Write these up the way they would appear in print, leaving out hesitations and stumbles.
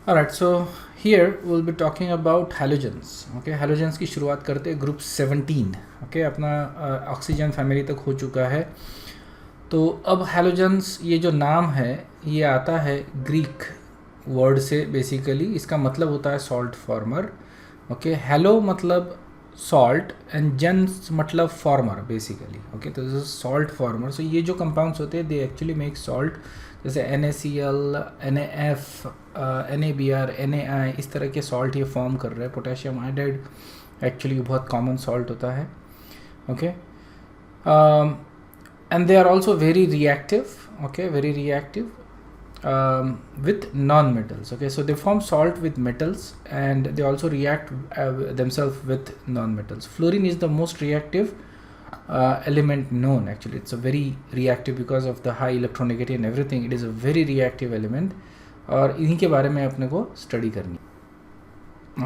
Alright, so here we'll be talking about halogens. Okay, halogens की शुरुआत करते हैं ग्रुप 17. Okay, अपना ऑक्सीजन फैमिली तक हो चुका है. तो अब हैलोजेंस ये जो नाम है ये आता है ग्रीक वर्ड से. बेसिकली इसका मतलब होता है सॉल्ट फॉर्मर. ओके, हेलो मतलब सॉल्ट एंड जेंस मतलब फॉर्मर बेसिकली. ओके, तो दिस इज सॉल्ट फॉर्मर. सो ये जो कंपाउंड्स होते हैं दे एक्चुअली मेक सॉल्ट, जैसे NaCl, NaF, NaBr, Na, इस तरह के सॉल्ट ये फॉर्म कर रहे हैं. पोटेशियम आयोडाइड एक्चुअली बहुत कॉमन सॉल्ट होता है. Okay, and they are also very reactive. Okay, very reactive with non-metals. Okay, so they form salt with metals and they also react themselves with non-metals. Fluorine is the most reactive element known. Actually, it's a very reactive because of the high electronegativity and everything. It is a very reactive element और इन्हीं के बारे में अपने को study करनी.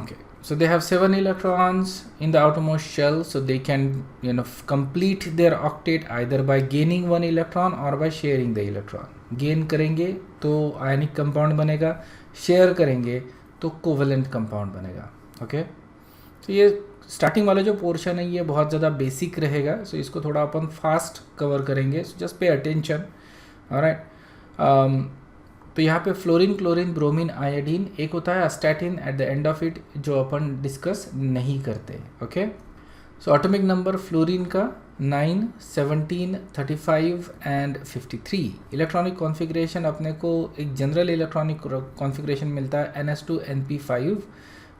Okay, so they have 7 electrons in the outermost shell, so they can complete their octet either by gaining 1 electron or by sharing the electron. Gain करेंगे तो आयनिक कंपाउंड बनेगा, शेयर करेंगे तो कोवेलेंट कंपाउंड बनेगा. Okay, तो ये starting वाला जो पोर्शन है ये बहुत ज़्यादा बेसिक रहेगा. सो इसको थोड़ा अपन फास्ट कवर करेंगे. So just pay attention. Alright, तो यहाँ पे फ्लोरीन, क्लोरीन, ब्रोमीन, आयोडीन, एक होता है astatine at the end of it जो अपन डिस्कस नहीं करते. Okay, so atomic number fluorine का 9, 17, 35 एंड 53. इलेक्ट्रॉनिक कॉन्फ़िगरेशन अपने को एक जनरल इलेक्ट्रॉनिक कॉन्फ़िगरेशन मिलता है NS2 NP5.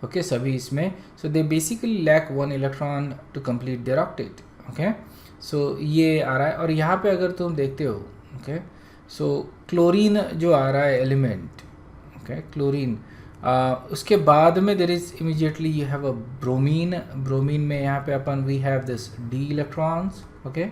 ओके, सभी इसमें. So they basically lack 1 electron to complete their octet. Okay, so ये आ रहा है. और यहाँ पे अगर तुम देखते हो, ओके, सो क्लोरीन जो आ रहा है एलिमेंट, ओके, क्लोरीन, उसके बाद में there is immediately you have a bromine. Bromine में यहाँ पे अपन we have this D electrons. Okay,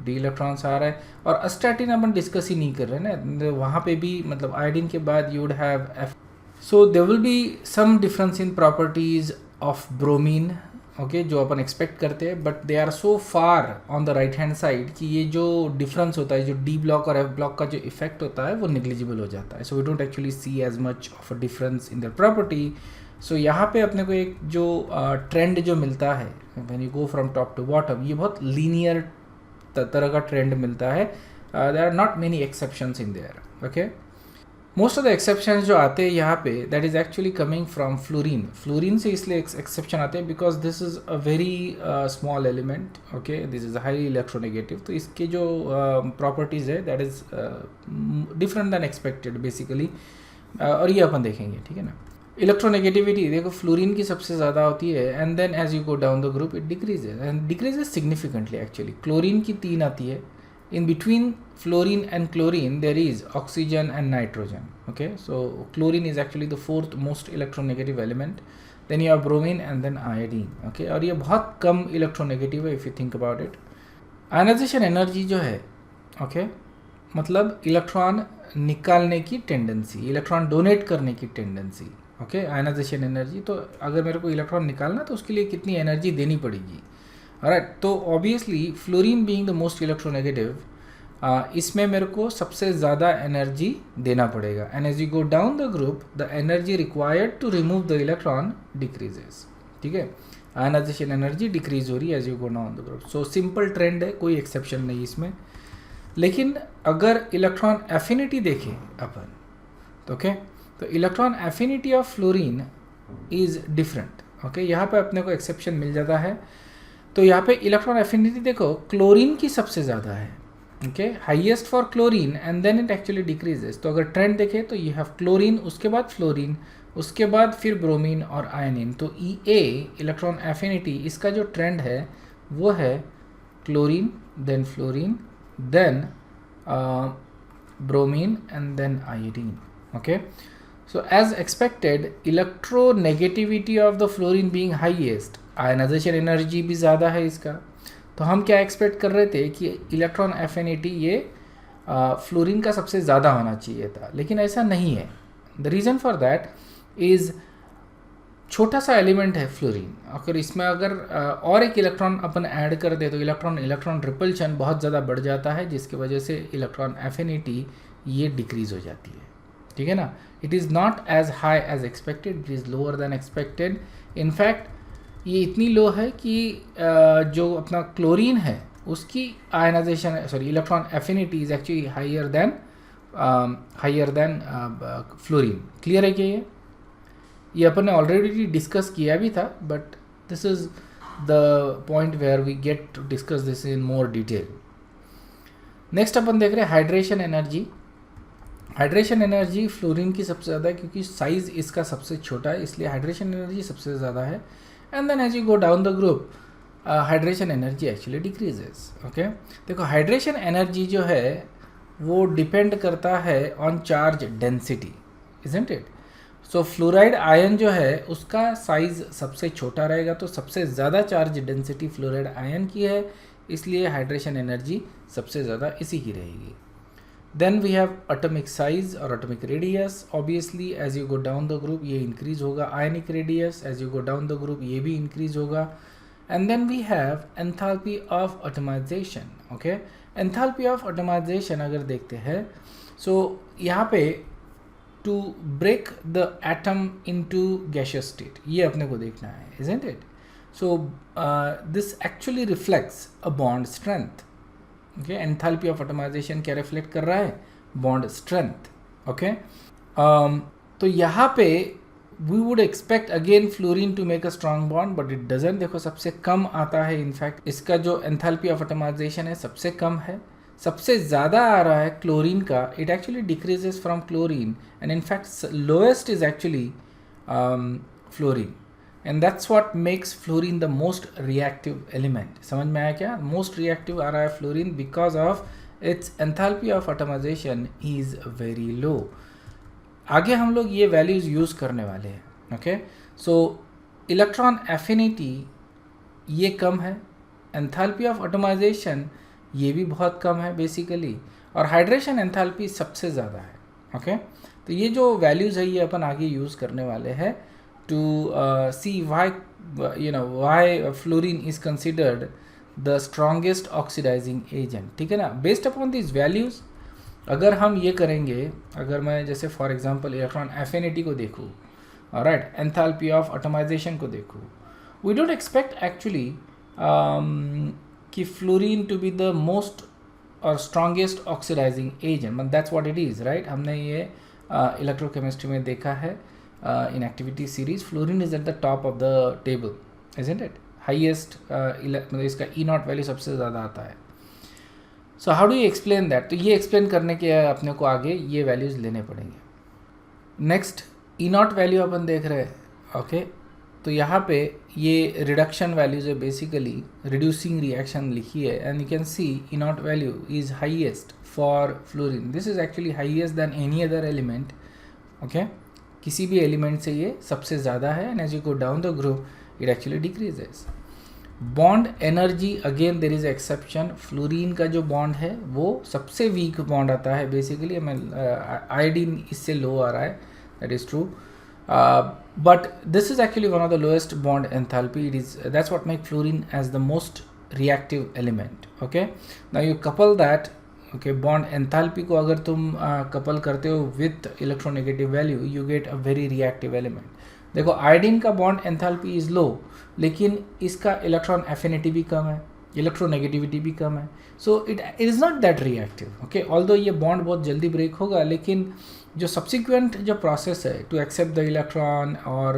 D electrons आ रहा है. और अस्टैटिन अपन डिस्कस ही नहीं कर रहे ना, वहाँ पे भी मतलब आयोडीन के बाद you would have F. So there will be some difference in properties of bromine. Okay, जो अपन एक्सपेक्ट करते हैं, but they are so far on the right hand side कि ये जो डिफरेंस होता है, जो D ब्लॉक और F ब्लॉक का जो इफेक्ट होता है वो नेग्लिजिबल हो जाता है. So we don't actually see as much of a difference in the property. So यहाँ पे अपने को एक जो ट्रेंड जो मिलता है when you go from top to bottom, ये बहुत लीनियर तरह का ट्रेंड मिलता है. There are not many exceptions in there. Okay, most of the exceptions जो आते हैं यहाँ पे that is actually coming from fluorine. Fluorine से इसलिए एक्सेप्शन आते हैं because this is a very small element. Okay, this is highly electronegative. तो इसके जो प्रॉपर्टीज़ है that is different than expected basically. और ये अपन देखेंगे, ठीक है ना. इलेक्ट्रोनेगेटिविटी देखो फ्लोरीन की सबसे ज़्यादा होती है and then as you go down the group it decreases and decreases significantly. Actually chlorine की 3 आती है. In between fluorine and chlorine there is oxygen and nitrogen. Okay, so chlorine is actually the 4th most electronegative element. Then you have bromine and then iodine. Okay, और ये बहुत कम electronegative है if you think about it. Ionization energy जो है, okay, मतलब electron निकालने की tendency, electron donate करने की टेंडेंसी. Okay, ionization energy. तो अगर मेरे को इलेक्ट्रॉन निकालना तो उसके लिए कितनी एनर्जी देनी पड़ेगी. राइट, तो obviously fluorine being the most electronegative, इसमें मेरे को सबसे ज़्यादा एनर्जी देना पड़ेगा. And as you go down the group the energy required to remove the electron decreases. ठीक है, आयनाइजेशन एनर्जी डिक्रीज हो रही है as you go down the group. So simple trend है, कोई एक्सेप्शन नहीं इसमें. लेकिन अगर इलेक्ट्रॉन एफिनिटी देखें अपन तो ओके, तो electron affinity of fluorine is different. Okay, यहाँ पे अपने को एक्सेप्शन मिल जाता है. तो यहाँ पे इलेक्ट्रॉन एफिनिटी देखो क्लोरीन की सबसे ज़्यादा है. Okay, highest for chlorine and then it actually decreases. तो अगर ट्रेंड देखें तो यू हैव क्लोरीन, उसके बाद फ्लोरीन, उसके बाद फिर ब्रोमीन और आयनिन. तो EA इलेक्ट्रॉन एफिनिटी इसका जो ट्रेंड है वो है chlorine, then fluorine, then bromine and then iodine. Okay, so as expected electronegativity of the fluorine being highest, ionization energy भी ज़्यादा है इसका. तो हम क्या एक्सपेक्ट कर रहे थे कि इलेक्ट्रॉन एफिनिटी ये फ्लोरीन का सबसे ज़्यादा होना चाहिए था, लेकिन ऐसा नहीं है. The reason for that is छोटा सा एलिमेंट है फ्लोरीन. अगर इसमें अगर और एक इलेक्ट्रॉन अपन ऐड कर दे तो इलेक्ट्रॉन रिपल्शन बहुत ज़्यादा बढ़ जाता है, जिसकी वजह से इलेक्ट्रॉन एफिनिटी ये डिक्रीज़ हो जाती है. ठीक है ना. It is not as high as expected, it is lower than expected. In fact ये इतनी लो है कि जो अपना क्लोरीन है उसकी ionization sorry electron affinity is actually higher than fluorine. Clear है कि ये अपन ने ऑलरेडी डिस्कस किया भी था, but this is the point where we get to discuss this in more detail. Next अपन देख रहे हैं hydration energy. Hydration energy fluorine की सबसे ज़्यादा है क्योंकि साइज़ इसका सबसे छोटा है, इसलिए हाइड्रेशन एनर्जी सबसे ज़्यादा है. And then as you go down the group hydration energy actually decreases. Okay, देखो हाइड्रेशन एनर्जी जो है वो डिपेंड करता है on charge density, isn't it. So fluoride ion जो है उसका साइज सबसे छोटा रहेगा, तो सबसे ज़्यादा चार्ज डेंसिटी फ्लोराइड आयन की है, इसलिए हाइड्रेशन एनर्जी सबसे ज़्यादा इसी की रहेगी. Then we have atomic size और atomic radius. Obviously as you go down the group ये इंक्रीज होगा. Ionic radius as you go down the group ये भी इंक्रीज होगा. And then we have enthalpy of atomization. Okay, enthalpy of atomization अगर देखते हैं, so यहाँ पे to break the atom into gaseous state, ये अपने को देखना है, isn't it. So this actually reflects a bond strength. Okay, enthalpy of atomisation क्या रिफ्लेक्ट कर रहा है? Bond strength. ओके, तो यहाँ पे we would expect again fluorine to make a strong bond, but it doesn't. देखो सबसे कम आता है, इनफैक्ट इसका जो एंथैल्पी ऑफ एटमाइजेशन है सबसे कम है. सबसे ज़्यादा आ रहा है क्लोरीन का, it actually decreases from chlorine, and in fact lowest is actually fluorine. And that's what makes fluorine the most reactive element. समझ में आया क्या? मोस्ट रिएक्टिव आ रहा है fluorine because of its enthalpy of atomisation is very low. आगे हम लोग ये वैल्यूज़ यूज़ करने वाले हैं. ओके, सो इलेक्ट्रॉन एफिनिटी ये कम है, एंथैल्पी ऑफ एटमाइजेशन ये भी बहुत कम है बेसिकली, और हाइड्रेशन एंथैल्पी सबसे ज़्यादा है. ओके, तो ये जो वैल्यूज़ है ये अपन आगे यूज़ करने वाले हैं to see why fluorine is considered the strongest oxidising agent. ठीक है ना. बेस्ड अपॉन दिस वैल्यूज़ अगर हम ये करेंगे, अगर मैं जैसे फॉर एग्जांपल इलेक्ट्रॉन एफिनिटी को देखूँ, राइट, एंथैल्पी ऑफ एटमाइजेशन को देखूँ, वी डोंट एक्सपेक्ट एक्चुअली कि fluorine to be the most और strongest oxidising agent, but that's what it is, right. हमने ये इलेक्ट्रोकेमिस्ट्री में देखा है in activity series. Fluorine is at the top of the table, isn't it. Highest मतलब इसका E naught value सबसे ज़्यादा आता है. So how do you explain that? तो ये एक्सप्लेन करने के अपने को आगे ये वैल्यूज़ लेने पड़ेंगे. नेक्स्ट ई नॉट वैल्यू अपन देख रहे हैं. ओके, तो यहाँ पे ये रिडक्शन वैल्यूज है, बेसिकली रिड्यूसिंग रिएक्शन लिखी है, and you can see E naught value is highest for fluorine. This is actually highest than any other element. Okay, किसी भी एलिमेंट से ये सबसे ज़्यादा है, and as you go down the group it actually decreases. Bond energy again there is exception. Fluorine का जो bond है वो सबसे वीक बॉन्ड आता है बेसिकली. आयोडीन इससे लो आ रहा है, that is true, but this is actually one of the lowest bond enthalpy. It is that's what makes fluorine as the most reactive element. Okay, now you couple that, okay, bond enthalpy को अगर तुम couple करते हो with electronegative value, you get a very reactive element. देखो iodine का bond enthalpy is low, लेकिन इसका electron affinity भी कम है, electronegativity भी कम है, so it is not that reactive. Okay, although ये bond बहुत जल्दी break होगा, लेकिन जो सब्सिक्वेंट जो प्रोसेस है टू एक्सेप्ट द इलेक्ट्रॉन और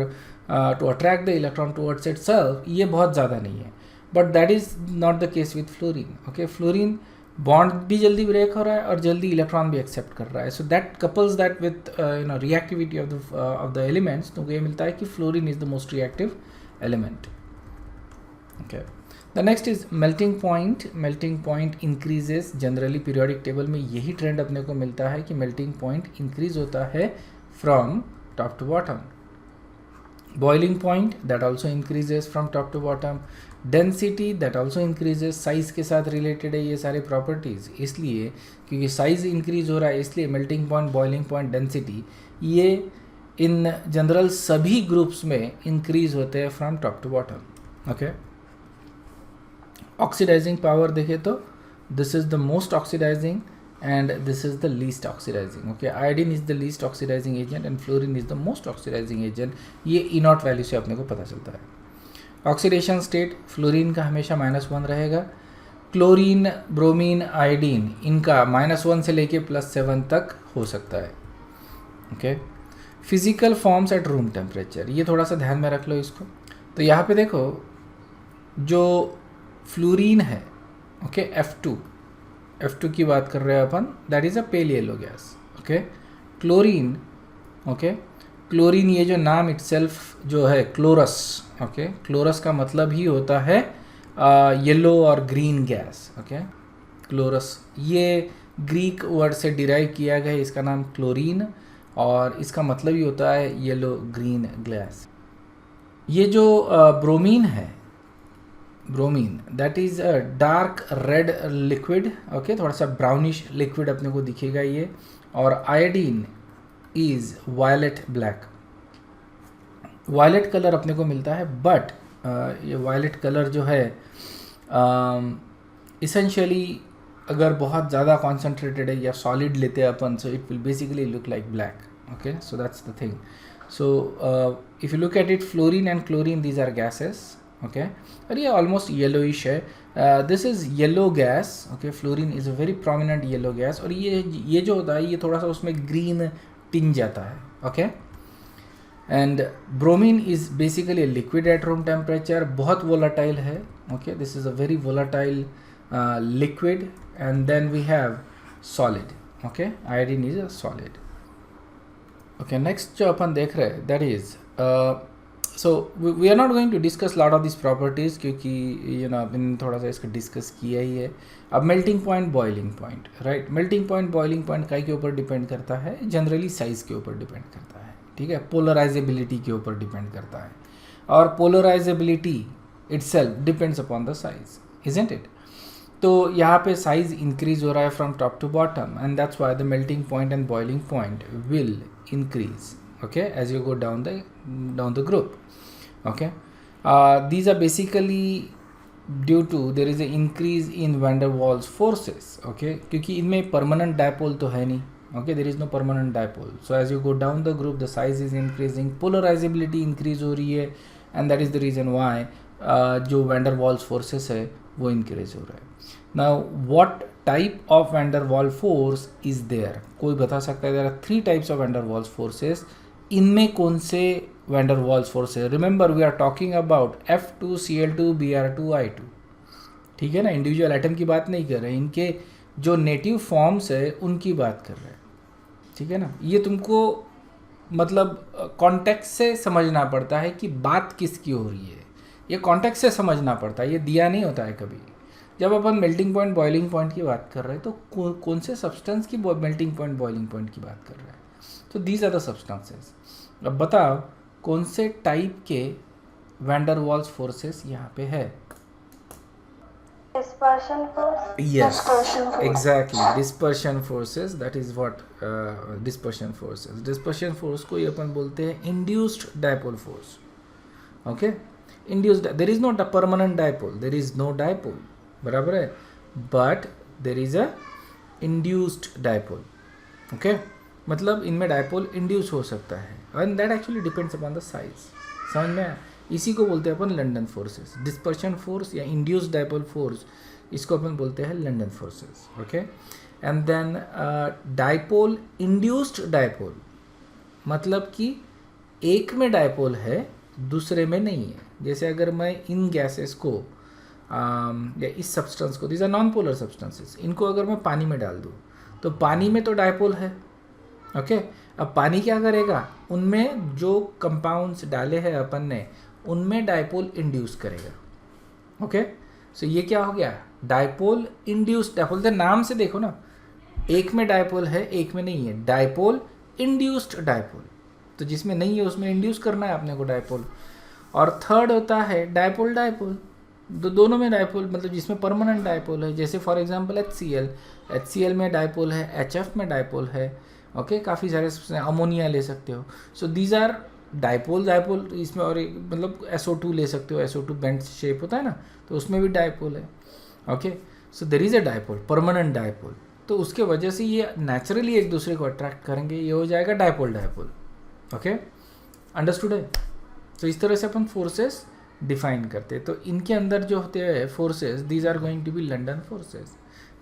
to attract the electron towards itself, ये बहुत ज़्यादा नहीं है. But that is not the case with fluorine. Okay, fluorine bond भी जल्दी ब्रेक हो रहा है और जल्दी इलेक्ट्रॉन भी एक्सेप्ट कर रहा है. So that couples that with reactivity of the elements. तो ये मिलता है कि fluorine is the most reactive element. Okay, the next is melting point. Melting point increases generally periodic table में यही ट्रेंड अपने को मिलता है कि मेल्टिंग पॉइंट इंक्रीज होता है from top to bottom. Boiling point that also increases from top to bottom. Density that also increases. Size के साथ रिलेटेड है ये सारे प्रॉपर्टीज़, इसलिए क्योंकि साइज इंक्रीज हो रहा है इसलिए melting point, boiling point, density ये इन जनरल सभी ग्रुप्स में इंक्रीज होते हैं from top to bottom. Okay, oxidising power देखें तो this is the most oxidising and this is the least oxidizing. Okay, iodine is the least oxidizing agent and fluorine is the most oxidizing agent. ये इनॉट value से अपने को पता चलता है. Oxidation state fluorine का हमेशा -1 रहेगा. क्लोरीन, ब्रोमीन, आयोडीन इनका -1 से लेके +7 तक हो सकता है. Okay, physical forms eight room temperature, ये थोड़ा सा ध्यान में रख लो इसको. तो यहाँ पे देखो जो फ्लोरीन है, ओके, F2 की बात कर रहे हैं अपन, that is a pale yellow gas. Okay, chlorine, okay, chlorine ये जो नाम इटसेल्फ जो है क्लोरस, ओके, क्लोरस का मतलब ही होता है येलो और ग्रीन गैस. ओके, क्लोरस ये ग्रीक वर्ड से डिराइव किया गया है, इसका नाम क्लोरीन, और इसका मतलब ही होता है येलो ग्रीन गैस. ये जो ब्रोमीन है, bromine that is a dark red liquid. Okay, थोड़ा सा ब्राउनिश लिक्विड अपने को दिखेगा ये. और iodine is violet black. Violet colour अपने को मिलता है, बट ये वायलेट कलर जो है इसेंशियली अगर बहुत ज़्यादा कॉन्सेंट्रेटेड है या सॉलिड लेते हैं अपन, so it will basically look like black. Okay, so that's the thing. So if you look at it, fluorine and chlorine these are gases. Okay, और ये ऑलमोस्ट येलोइश है. This is yellow gas. Okay, fluorine is a very prominent yellow gas, और ये जो होता है ये थोड़ा सा उसमें ग्रीन टिंज जाता है. Okay, and bromine is basically liquid at room temperature, बहुत वोलाटाइल है. Okay, this is a very volatile liquid. And then we have solid. Okay, iodine is a solid. Okay, next जो अपन देख रहे हैं that is, so we are not going to discuss lot of this properties, क्योंकि you know अपन थोड़ा सा इसका डिस्कस किया ही है. अब melting point, boiling point, right. Melting point, boiling point काय के ऊपर डिपेंड करता है? जनरली साइज़ के ऊपर डिपेंड करता है. ठीक है, पोलराइजेबिलिटी के ऊपर डिपेंड करता है, और polarisability itself depends upon the size, isn't it. तो यहाँ पे साइज इंक्रीज हो रहा है from top to bottom, and that's why the melting point and boiling point will increase, okay, as you go down the group. Okay, these are basically due to there is an increase in van der Waals forces. Okay, क्योंकि इनमें permanent dipole तो है नहीं. Okay, there is no permanent dipole, so as you go down the group the size is increasing, polarizability increase हो रही है, and that is the reason why जो van der Waals forces है वो increase हो रहा है. Now what type of van der Waals force is there? कोई बता सकता है? there are 3 types of van der Waals forces. इनमें कौन से van der Waals forces? remember we are talking about F2 Cl2 Br2 I2. ठीक है ना, इंडिविजुअल एटम की बात नहीं कर रहे, इनके जो नेटिव फॉर्म्स है उनकी बात कर रहे हैं. ठीक है ना, ये तुमको मतलब कॉन्टेक्स्ट से समझना पड़ता है कि बात किसकी हो रही है. ये कॉन्टेक्स्ट से समझना पड़ता है, ये दिया नहीं होता है कभी. जब अपन मेल्टिंग पॉइंट, बॉइलिंग पॉइंट की बात कर रहे हैं तो कौन से सब्सटेंस की मेल्टिंग पॉइंट, बॉइलिंग पॉइंट की बात कर रहे हैं? तो दीज आर द सब्सटेंसेस. अब बताओ कौन से टाइप के वैन डर वाल्स फोर्सेस यहाँ पे है? Dispersion force. Yes, Dispersion force. exactly. Dispersion forces, that is what dispersion forces. Dispersion force को ये अपन बोलते हैं induced dipole force. Okay, induced. There is not a permanent dipole. There is no dipole. बराबर है, but there is a induced dipole. Okay, मतलब इनमें dipole induce हो सकता है, and that actually depends upon the size. समझ में आया? इसी को बोलते हैं अपन लंडन फोर्सेस. डिस्पर्शन फोर्स या इंड्यूस्ड डाइपोल फोर्स, इसको अपन बोलते हैं London forces. Okay, and then dipole, induced dipole मतलब कि एक में डाइपोल है दूसरे में नहीं है. जैसे अगर मैं इन गैसेस को या इस सब्सटेंस को, these are non polar substances, इनको अगर मैं पानी में डाल दूँ तो पानी में तो डाइपोल है. ओके, अब पानी क्या करेगा, उनमें जो कंपाउंड्स डाले हैं अपन ने उनमें डाइपोल इंड्यूस करेगा. ओके, सो ये क्या हो गया, डाइपोल इंड्यूस्ड डाइपोल. तो नाम से देखो ना, एक में डाइपोल है एक में नहीं है, डाइपोल इंड्यूस्ड डाइपोल. तो जिसमें नहीं है उसमें इंड्यूस करना है अपने को डाइपोल. और थर्ड होता है डाइपोल डाइपोल, दोनों में डाइपोल मतलब जिसमें परमानेंट डाइपोल है. जैसे फॉर एग्जांपल HCl में डाइपोल है, HF में डाइपोल है. ओके, काफ़ी सारे, अमोनिया ले सकते हो. So these are dipole. इसमें और मतलब SO2 ले सकते हो, SO2 बेंट शेप होता है ना, तो उसमें भी डाइपोल है. Okay, so there is a dipole, permanent dipole. तो उसके वजह से ये नेचुरली एक दूसरे को अट्रैक्ट करेंगे, ये हो जाएगा डायपोल डायपोल। ओके, अंडरस्टूड है? तो इस तरह से अपन फोर्सेस डिफाइन करते हैं। तो इनके अंदर जो होते हैं forces, these are going to be London forces.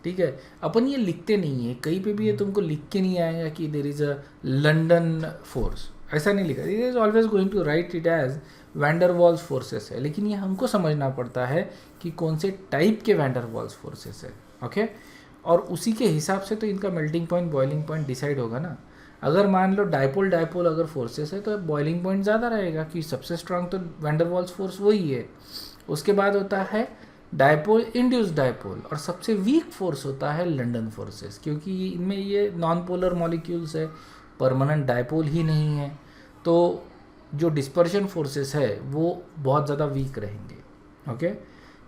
ठीक है, अपन ये लिखते नहीं है कहीं पे भी, ये तुमको लिख के नहीं आएगा कि there is a London force, ऐसा नहीं लिखा। It is always going to write it as van der Waals forces है, लेकिन ये हमको समझना पड़ता है कि कौन से टाइप के वैंडर वॉल्स फोर्सेस है। ओके, और उसी के हिसाब से तो इनका melting point boiling point decide होगा ना। अगर मान लो डायपोल डायपोल अगर फोर्सेस है तो बॉइलिंग पॉइंट ज़्यादा रहेगा, कि सबसे स्ट्रांग तो वैंडर वॉल्स फोर्स वही है। उसके बाद होता है डायपोल इंड्यूस डायपोल, और सबसे वीक फोर्स होता है लंडन फोर्सेस, क्योंकि इनमें ये नॉन पोलर मॉलिक्यूल्स है, परमानेंट डायपोल ही नहीं है, तो जो डिस्पर्शन फोर्सेस है वो बहुत ज़्यादा वीक रहेंगे। ओके,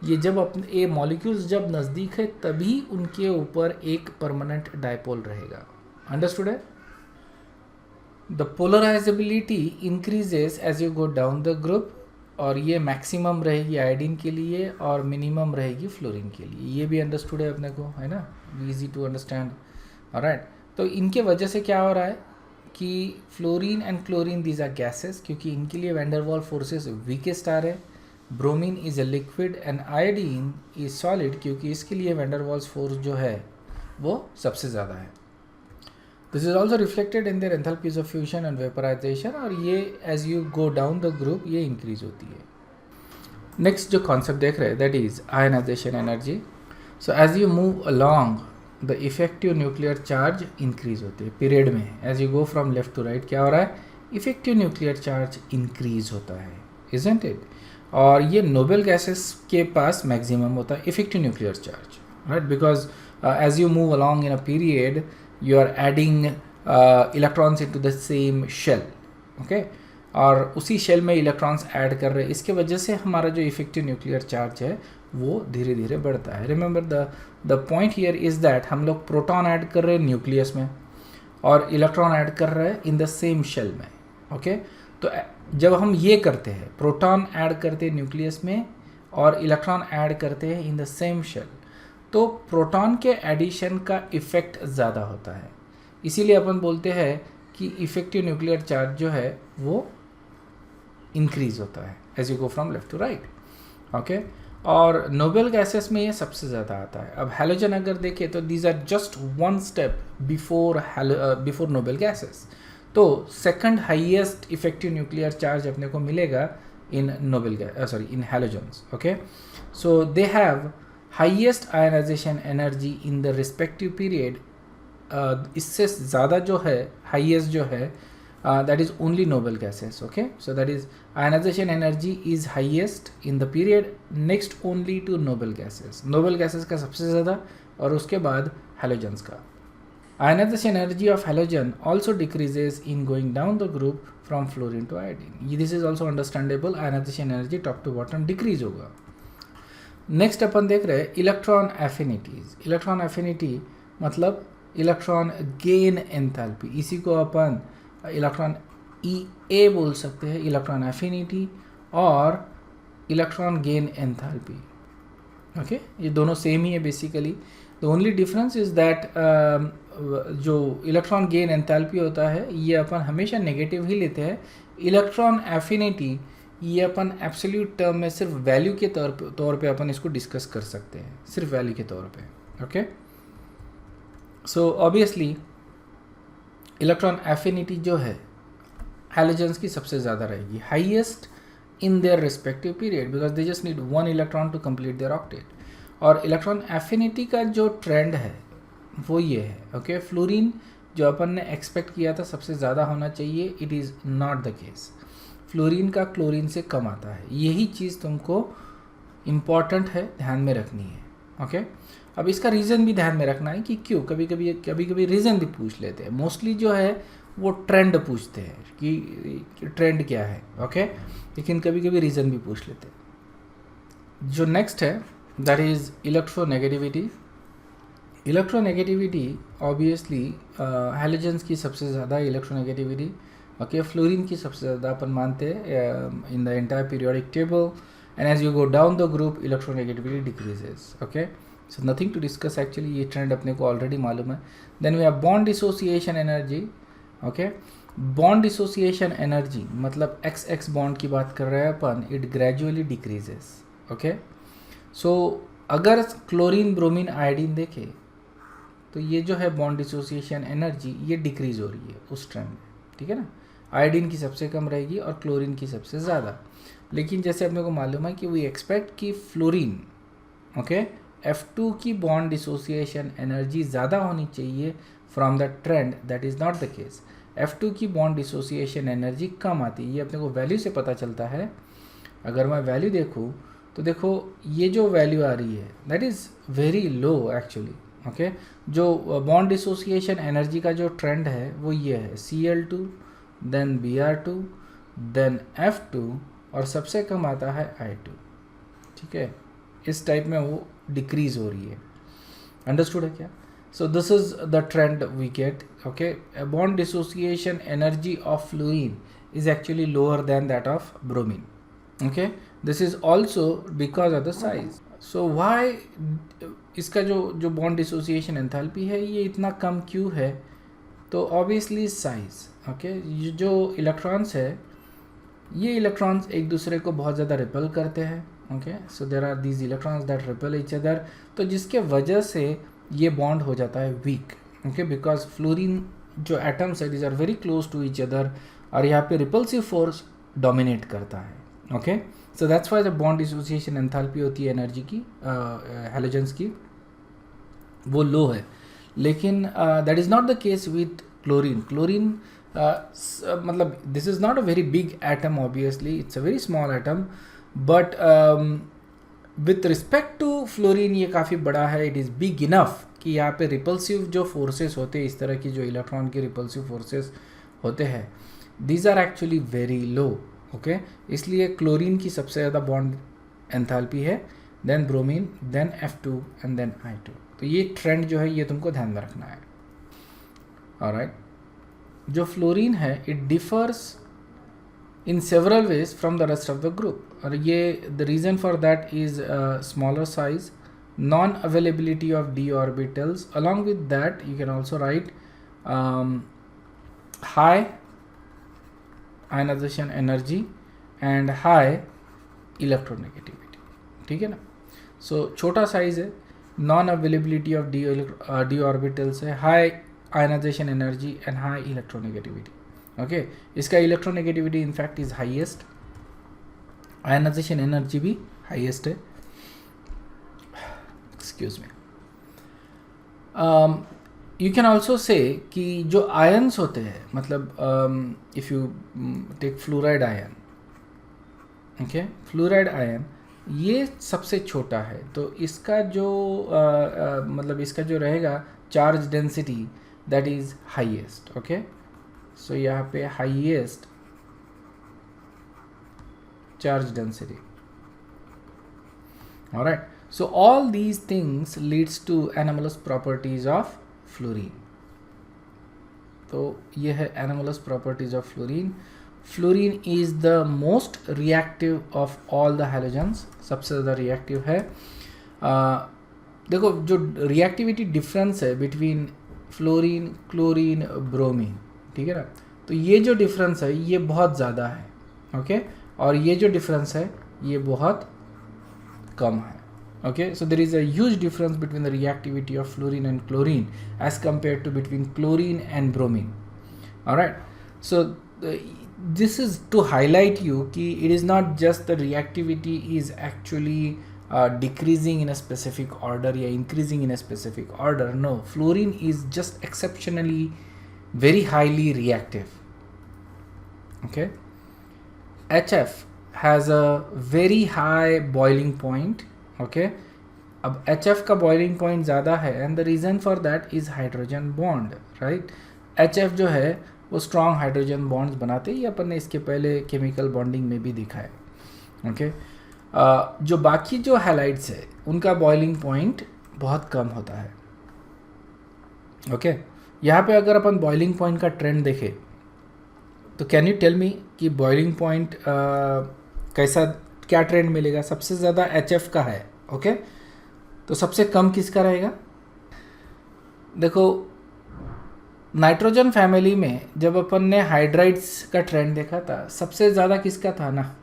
ये जब अपने ये मॉलिक्यूल्स जब नज़दीक है तभी उनके ऊपर एक परमानेंट डायपोल रहेगा। अंडरस्टूड है? The polarizability increases as you go down the group, और ये मैक्सिमम रहेगी आयोडीन के लिए और मिनिमम रहेगी फ्लोरीन के लिए। ये भी अंडरस्टूड है अपने को, है ना, इजी टू अंडरस्टैंड। ऑलराइट, तो इनके वजह से क्या हो रहा है कि fluorine and chlorine these are gases, क्योंकि इनके लिए वैन डर वाल फोर्सेस वीकेस्ट आ रहे हैं। Bromine is a liquid and iodine is solid, क्योंकि इसके लिए वैन डर वाल्स फोर्स जो है वो सबसे ज़्यादा है। This is also reflected in their enthalpies of fusion and vaporization, और ये as you go down the group ये इंक्रीज होती है। नेक्स्ट जो कॉन्सेप्ट देख रहे हैं that is ionization energy. So as you move along the effective nuclear charge increase होती है पीरियड में। As you go from left to right क्या हो रहा है, इफेक्टिव न्यूक्लियर चार्ज इंक्रीज होता है, इजंट इट? और ये नोबेल गैसेस के पास मैक्सिमम होता है effective nuclear charge, right, because as you move along in a period you are adding electrons into the same shell, okay, और उसी शेल में इलेक्ट्रॉन्स ऐड कर रहे हैं, इसके वजह से हमारा जो इफेक्टिव न्यूक्लियर चार्ज है वो धीरे धीरे बढ़ता है। Remember the point here is that हम लोग प्रोटॉन ऐड कर रहे हैं न्यूक्लियस में और इलेक्ट्रॉन ऐड कर रहे हैं इन द सेम शेल में। ओके, तो जब हम ये करते हैं, प्रोटॉन ऐड करते हैं न्यूक्लियस में और इलेक्ट्रॉन ऐड करते हैं इन द सेम शेल, तो प्रोटॉन के एडिशन का इफ़ेक्ट ज़्यादा होता है। इसीलिए अपन बोलते हैं कि इफ़ेक्टिव न्यूक्लियर चार्ज जो है वो इंक्रीज होता है as you go from left to right. Okay, और नोबेल गैसेस में ये सबसे ज़्यादा आता है। अब हैलोजन अगर देखें तो these are just one step before noble gases. तो second highest effective nuclear charge अपने को मिलेगा in in halogens. Okay, so they have highest ionization energy in the respective period. इससे ज़्यादा जो है हाईएस्ट जो है that is only noble gases. Okay, so that is ionization energy is highest in the period next only to noble gases. Noble gases का सबसे ज़्यादा और उसके बाद हैलोजन्स का। Ionization energy of halogen also decreases in going down the group from fluorine to iodine. This is also understandable, ionization energy top to bottom decrease होगा। Next अपन देख रहे हैं इलेक्ट्रॉन एफिनिटीज़। इलेक्ट्रॉन एफिनिटी मतलब electron gain enthalpy, इसी को अपन electron E बोल सकते हैं, इलेक्ट्रॉन एफिनिटी और इलेक्ट्रॉन गेन एंथैल्पी। ओके, ये दोनों सेम ही है basically. The only difference is that जो इलेक्ट्रॉन गेन एंथैल्पी होता है ये अपन हमेशा नेगेटिव ही लेते हैं। इलेक्ट्रॉन एफिनिटी ये अपन एब्सोल्यूट टर्म में सिर्फ वैल्यू के तौर पे अपन इसको डिस्कस कर सकते हैं, सिर्फ वैल्यू के तौर पे। Okay, so obviously electron affinity जो है हैलोजन्स की सबसे ज़्यादा रहेगी, highest in their respective period, because they just need one electron to complete their octet. और इलेक्ट्रॉन एफिनिटी का जो ट्रेंड है वो ये है। ओके, फ्लोरीन जो अपन ने एक्सपेक्ट किया था सबसे ज़्यादा होना चाहिए, it is not the case. Fluorine का क्लोरीन से कम आता है, यही चीज़ तुमको इम्पॉर्टेंट है, ध्यान में रखनी है। ओके, अब इसका रीज़न भी ध्यान में रखना है कि क्यों, कभी कभी रीज़न भी पूछ लेते हैं। मोस्टली जो है वो ट्रेंड पूछते हैं कि ट्रेंड क्या है। ओके, लेकिन कभी कभी रीज़न भी पूछ लेते हैं। जो नेक्स्ट है that is electronegativity. Electronegativity obviously halogens की सबसे ज़्यादा इलेक्ट्रोनेगेटिविटी। ओके, फ्लोरीन की सबसे ज़्यादा अपन मानते हैं in the entire periodic table, and as you go down the group electronegativity decreases. Okay, so nothing to discuss actually, ये ट्रेंड अपने को ऑलरेडी मालूम है. Then we have bond dissociation energy. Okay, bond dissociation energy मतलब XX bond की बात कर रहे हैं अपन, it gradually decreases. Okay, so अगर क्लोरीन ब्रोमीन आयोडीन देखें तो ये जो है बॉन्ड डिसोसिएशन एनर्जी ये डिक्रीज हो रही है उस ट्रेंड में, ठीक है ना. आयोडीन की सबसे कम रहेगी और क्लोरीन की सबसे ज़्यादा. लेकिन जैसे अपने को मालूम है कि वी एक्सपेक्ट कि फ्लोरीन ओके F2 की बॉन्ड डिसोसिएशन एनर्जी ज़्यादा होनी चाहिए from the trend, that is not the case. F2 की बॉन्ड डिसोसिएशन एनर्जी कम आती है, ये अपने को वैल्यू से पता चलता है. अगर मैं वैल्यू देखूँ तो देखो ये जो वैल्यू आ रही है that is very low actually. Okay, जो बॉन्ड डिसोसिएशन एनर्जी का जो ट्रेंड है वो ये है Cl2 then Br2 then F2 और सबसे कम आता है I2. ठीक है, इस टाइप में वो डिक्रीज हो रही है. अंडरस्टूड है क्या? So this is the trend we get. Okay, bond dissociation energy of fluorine is actually lower than that of bromine. Okay, this is also because of the size. So why इसका जो bond dissociation enthalpy है ये इतना कम क्यों है? तो obviously size. Okay, जो electrons है ये इलेक्ट्रॉन्स एक दूसरे को बहुत ज़्यादा रिपेल करते हैं. Okay, so there are these electrons that repel each other, तो जिसके वजह से ये बॉन्ड हो जाता है वीक. ओके, बिकॉज फ्लोरीन जो एटम्स है these are very close to each other और यहाँ पे रिपल्सिव फोर्स डोमिनेट करता है. Okay, so that's why the bond dissociation enthalpy होती है एनर्जी की हैलोजेंस की वो लो है. लेकिन that is not the case with chlorine. Chlorine मतलब this is not a very big atom, obviously it's a very small atom, but with respect to fluorine ये काफ़ी बड़ा है. इट इज़ बिग इनफ कि यहाँ पे रिपल्सिव जो forces होते हैं, इस तरह की जो इलेक्ट्रॉन की रिपल्सिव फोर्सेस होते हैं, these are actually very low. Okay, इसलिए क्लोरीन की सबसे ज़्यादा बॉन्ड एंथैल्पी है, then bromine, then F2 and then I2. तो ये ट्रेंड जो है ये तुमको ध्यान में रखना है. ऑलराइट, जो फ्लोरीन है it differs in several ways from the rest of the group, और ये the reason for that is smaller size, non availability of d orbitals. Along with that you can also write high ionization energy and high electronegativity. ठीक है ना. सो छोटा size है, non availability of D orbitals है, high ionization energy and high electronegativity. Okay, इसका electronegativity in fact is highest, ionization energy भी highest है. Excuse me. You can also say कि जो आयन्स होते हैं, मतलब if you take fluoride ion, okay, fluoride ion ये सबसे छोटा है, तो इसका जो मतलब इसका जो रहेगा charge density that is highest. Okay, so यहाँ पे highest charge density. Alright, so all these things leads to anomalous properties of fluorine. तो ये है anomalous properties of fluorine. Fluorine is the most reactive of all the halogens, सबसे ज़्यादा reactive है. देखो जो reactivity difference है between fluorine, chlorine, bromine, ठीक है ना, तो ये जो difference है ये बहुत ज़्यादा है. ओके, और ये जो difference है ये बहुत कम है. Okay, so there is a huge difference between the reactivity of fluorine and chlorine as compared to between chlorine and bromine. All right, so this is to highlight you कि it is not just the reactivity is actually decreasing in a specific order या increasing in a specific order. No, fluorine is just exceptionally very highly reactive. Okay, HF has a very high boiling point. Okay, अब HF का boiling point ज़्यादा है and the reason for that is hydrogen bond. Right, HF जो है वो strong hydrogen bonds बनाते हैं, ये अपन ने इसके पहले केमिकल बॉन्डिंग में भी देखा है. ओके, जो बाकी जो हैलाइड्स है उनका बॉइलिंग पॉइंट बहुत कम होता है. ओके, यहाँ पे अगर अपन बॉइलिंग पॉइंट का ट्रेंड देखें तो कैन यू टेल मी कि बॉइलिंग पॉइंट कैसा क्या ट्रेंड मिलेगा? सबसे ज़्यादा HF का है. ओके, तो सबसे कम किसका रहेगा? देखो नाइट्रोजन फैमिली में जब अपन ने हाइड्राइड्स का ट्रेंड देखा था, सबसे ज़्यादा किसका था ना,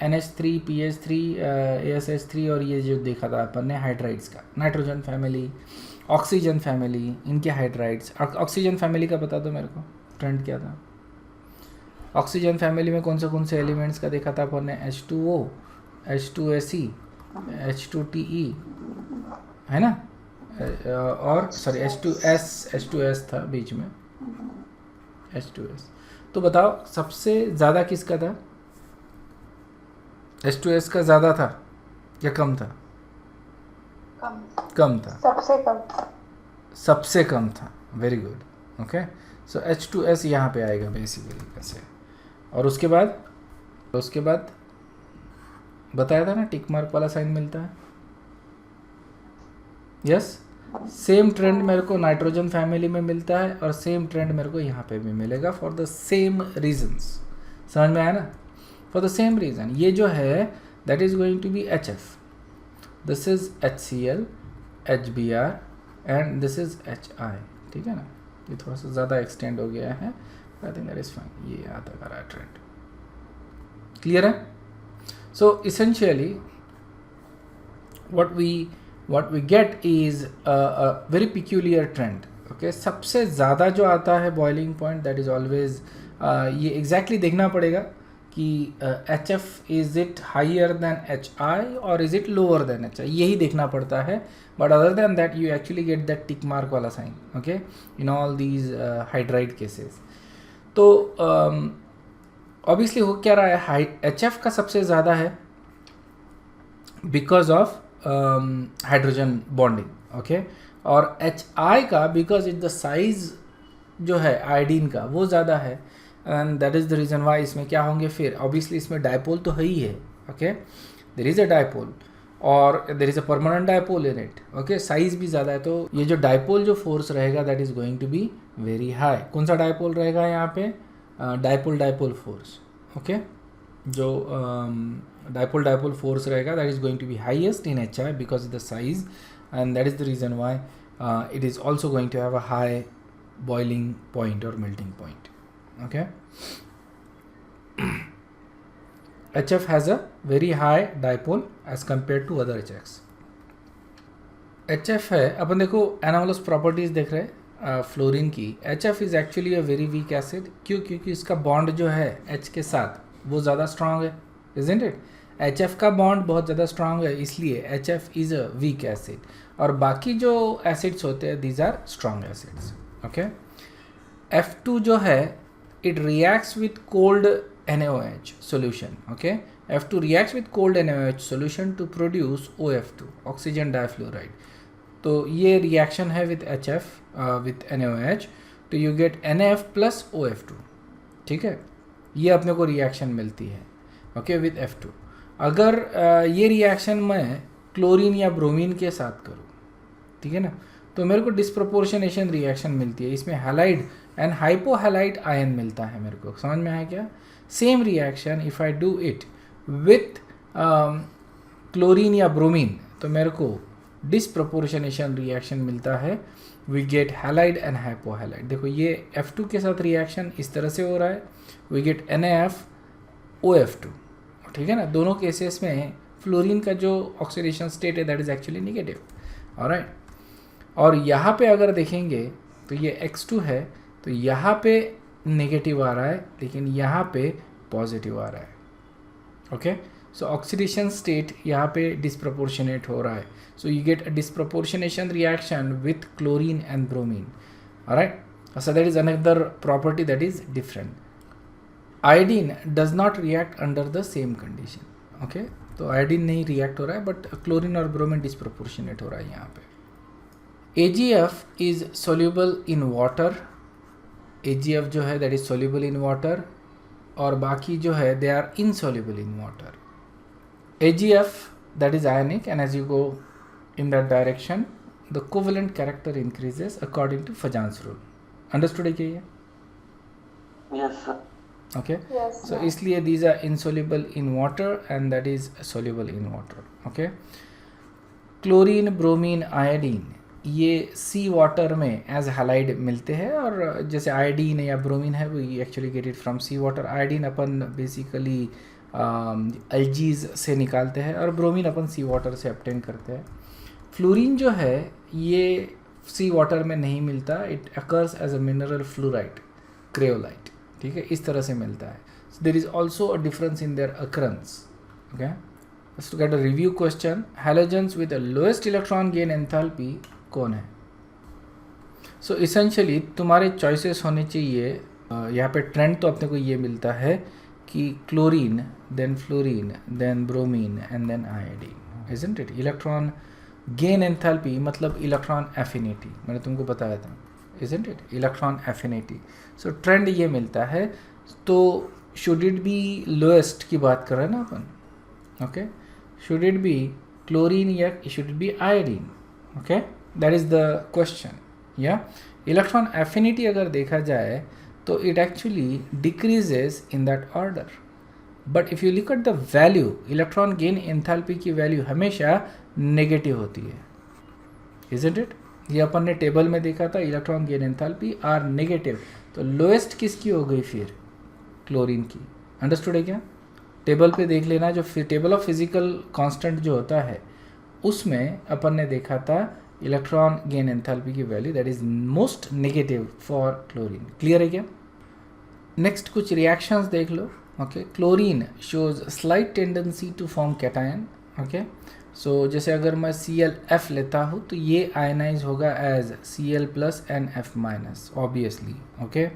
NH3, PH3, ASH3, और ये जो देखा था अपन ने हाइड्राइड्स का, नाइट्रोजन फैमिली, ऑक्सीजन फैमिली, इनके हाइड्राइड्स। ऑक्सीजन फैमिली का बता दो मेरे को ट्रेंड क्या था? ऑक्सीजन फैमिली में कौन से एलिमेंट्स का देखा था अपन ने? H2O, H2Se, H2Te, है ना, और सॉरी H2S था बीच में, H2S। तो बताओ सबसे ज़्यादा किसका था? H2S का ज़्यादा था या कम था? कम था। सबसे कम था। Very good, okay. सो H2S यहाँ पे आएगा बेसिकली कैसे। और उसके बाद बताया था ना, टिक मार्क वाला साइन मिलता है। यस, सेम ट्रेंड मेरे को नाइट्रोजन फैमिली में मिलता है और सेम ट्रेंड मेरे को यहाँ पे भी मिलेगा, फॉर द सेम रीजंस। समझ में आया ना? For the same reason. ये जो है that is going to be HF, this is HCl, HBr and this is HI। ठीक है ना? ये थोड़ा सा ज़्यादा एक्सटेंड हो गया है, I think that is fine. ये आता कर रहा है ट्रेंड, क्लियर है? सो essentially what we get is a very peculiar trend, okay? सबसे ज़्यादा जो आता है boiling point, that is always ये exactly देखना पड़ेगा कि HF is it higher than HI or is it lower than HI, यही देखना पड़ता है। but other than that you actually get that tick mark वाला sign, okay, in all these hydride cases। तो obviously हो क्या रहा है, HF का सबसे ज़्यादा है because of hydrogen bonding, okay. और HI का बिकॉज इट द साइज जो है आयोडीन का वो ज़्यादा है, and that is the reason Y इसमें क्या होंगे फिर, ऑब्वियसली इसमें डायपोल तो है ही है, okay, there is a dipole और there is a permanent dipole in it, okay. Size भी ज़्यादा है, तो ये जो डायपोल जो फोर्स रहेगा that is going to be very high. कौन सा डायपोल रहेगा यहाँ पे? Dipole force, okay. जो dipole force रहेगा that is going to be highest in HI because of the size, and that is the reason why it is also going to have a high boiling point or melting point, okay। HF has a very high dipole as compared to other HX। HF है, अपन देखो anomalous properties देख रहे हैं fluorine की। HF is actually a very weak acid, क्यों? क्योंकि इसका bond जो है H के साथ वो ज़्यादा स्ट्रांग है, इजंट इट? HF का बॉन्ड बहुत ज़्यादा स्ट्रांग है, इसलिए HF is a weak acid, और बाकी जो एसिड्स होते हैं these are strong acids, okay. F2 जो है it reacts with cold NaOH solution, okay. F2 reacts with cold NaOH solution to produce OF2, oxygen difluoride. तो ये रिएक्शन है विथ HF विथ NaOH, तो you get NaF plus OF2, ठीक है। ये अपने को रिएक्शन मिलती है, ओके, विथ F2। अगर ये रिएक्शन मैं क्लोरीन या ब्रोमीन के साथ करूँ, ठीक है ना, तो मेरे को डिस्प्रोपोर्शनेशन रिएक्शन मिलती है। इसमें हैलाइड एंड हाइपोहैलाइड आयन मिलता है मेरे को। समझ में आया क्या? Same reaction if I do it with chlorine या ब्रोमीन, तो मेरे को डिस्प्रोपोर्शनेशन रिएक्शन मिलता है, वी गेट हैलाइड एंड हाइपोहैलाइड। देखो ये F2 के साथ रिएक्शन इस तरह से हो रहा है, वी गेट NaF OF2, ठीक है ना। दोनों केसेस में फ्लोरीन का जो ऑक्सीडेशन स्टेट है that is actually negative, alright. और यहाँ पे अगर देखेंगे तो ये X2 है, तो यहाँ पे नेगेटिव आ रहा है लेकिन यहाँ पे पॉजिटिव आ रहा है, ओके। सो ऑक्सीडेशन स्टेट यहाँ पे डिस्प्रपोर्शनेट हो रहा है, so you get a disproportionation reaction with chlorine and bromine, alright. So that is another property that is different. Iodine does not react under the same condition, okay. तो iodine नहीं react हो रहा है, but chlorine और bromine disproportionate हो रहा है यहाँ पे। AgF is soluble in water, AgF जो है that is soluble in water, और बाकी जो है they are insoluble in water. AgF that is ionic, and as you go in that direction the covalent character increases according to Fajans rule. Understood है क्या ये? Yes, sir. Okay, Yes, so sir. इसलिए these are insoluble in water and that is soluble in water, okay। Chlorine, bromine, iodine ये sea water में as halide मिलते हैं, और जैसे आयोडीन या ब्रोमीन है वो actually get it from sea water. Iodine अपन बेसिकली एल्जीज से निकालते हैं, और ब्रोमीन अपन सी वाटर से ऑब्टेन करते हैं। फ्लोरीन जो है ये सी वाटर में नहीं मिलता, it occurs as a mineral fluoride, cryolite, ठीक है, इस तरह से मिलता है। There is also a difference in their occurrence. Okay, let's look at a review question. Halogens with the lowest electron gain enthalpy कौन है? So essentially तुम्हारे choices होने चाहिए, यहाँ पे ट्रेंड तो अपने को ये मिलता है कि chlorine, then fluorine, then bromine and then iodine, isn't it? Electron gain enthalpy मतलब इलेक्ट्रॉन एफिनिटी, मैंने तुमको बताया था, isn't it? Electron affinity. So trend ये मिलता है, तो शुड इट बी लोएस्ट की बात कर रहे हैं ना अपन, okay? Should it be chlorine या should it be iodine? Okay, that is the question. Yeah, electron affinity अगर देखा जाए तो it actually decreases in that order. But if you look at the value, electron gain enthalpy की value हमेशा negative होती है, isn't it? ये अपन ने टेबल में देखा था, electron gain enthalpy are negative. तो lowest किसकी हो गई फिर? क्लोरीन की। अंडरस्टूड है क्या? टेबल पे देख लेना, जो टेबल ऑफ फिजिकल कांस्टेंट जो होता है उसमें अपन ने देखा था इलेक्ट्रॉन गेन एंथैल्पी की value that is most negative for chlorine. Clear है क्या? नेक्स्ट कुछ रिएक्शंस देख लो। Okay, chlorine shows slight tendency to form cation. Okay, so जैसे अगर मैं ClF लेता हूँ तो ये आयनाइज होगा as Cl plus and F minus, obviously. Okay,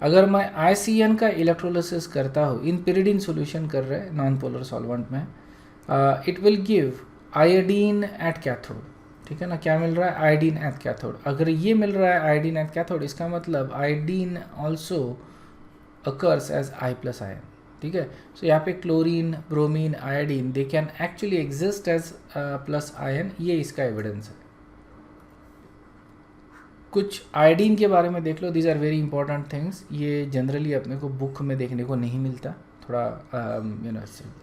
अगर मैं ICN का इलेक्ट्रोलिसिस करता हूँ, इन pyridine सॉल्यूशन कर रहे हैं नॉन पोलर सॉल्वेंट में, it will give iodine at cathode, ठीक है ना? क्या मिल रहा है? Iodine at cathode. अगर ये मिल रहा है आयोडीन एट कैथोड, इसका मतलब iodine also occurs as I plus ion, ठीक है? सो यहाँ पे chlorine, bromine, iodine they can actually exist as plus ion, ये इसका एविडेंस है। कुछ आयोडीन के बारे में देख लो, these are very important things. ये जनरली अपने को बुक में देखने को नहीं मिलता, थोड़ा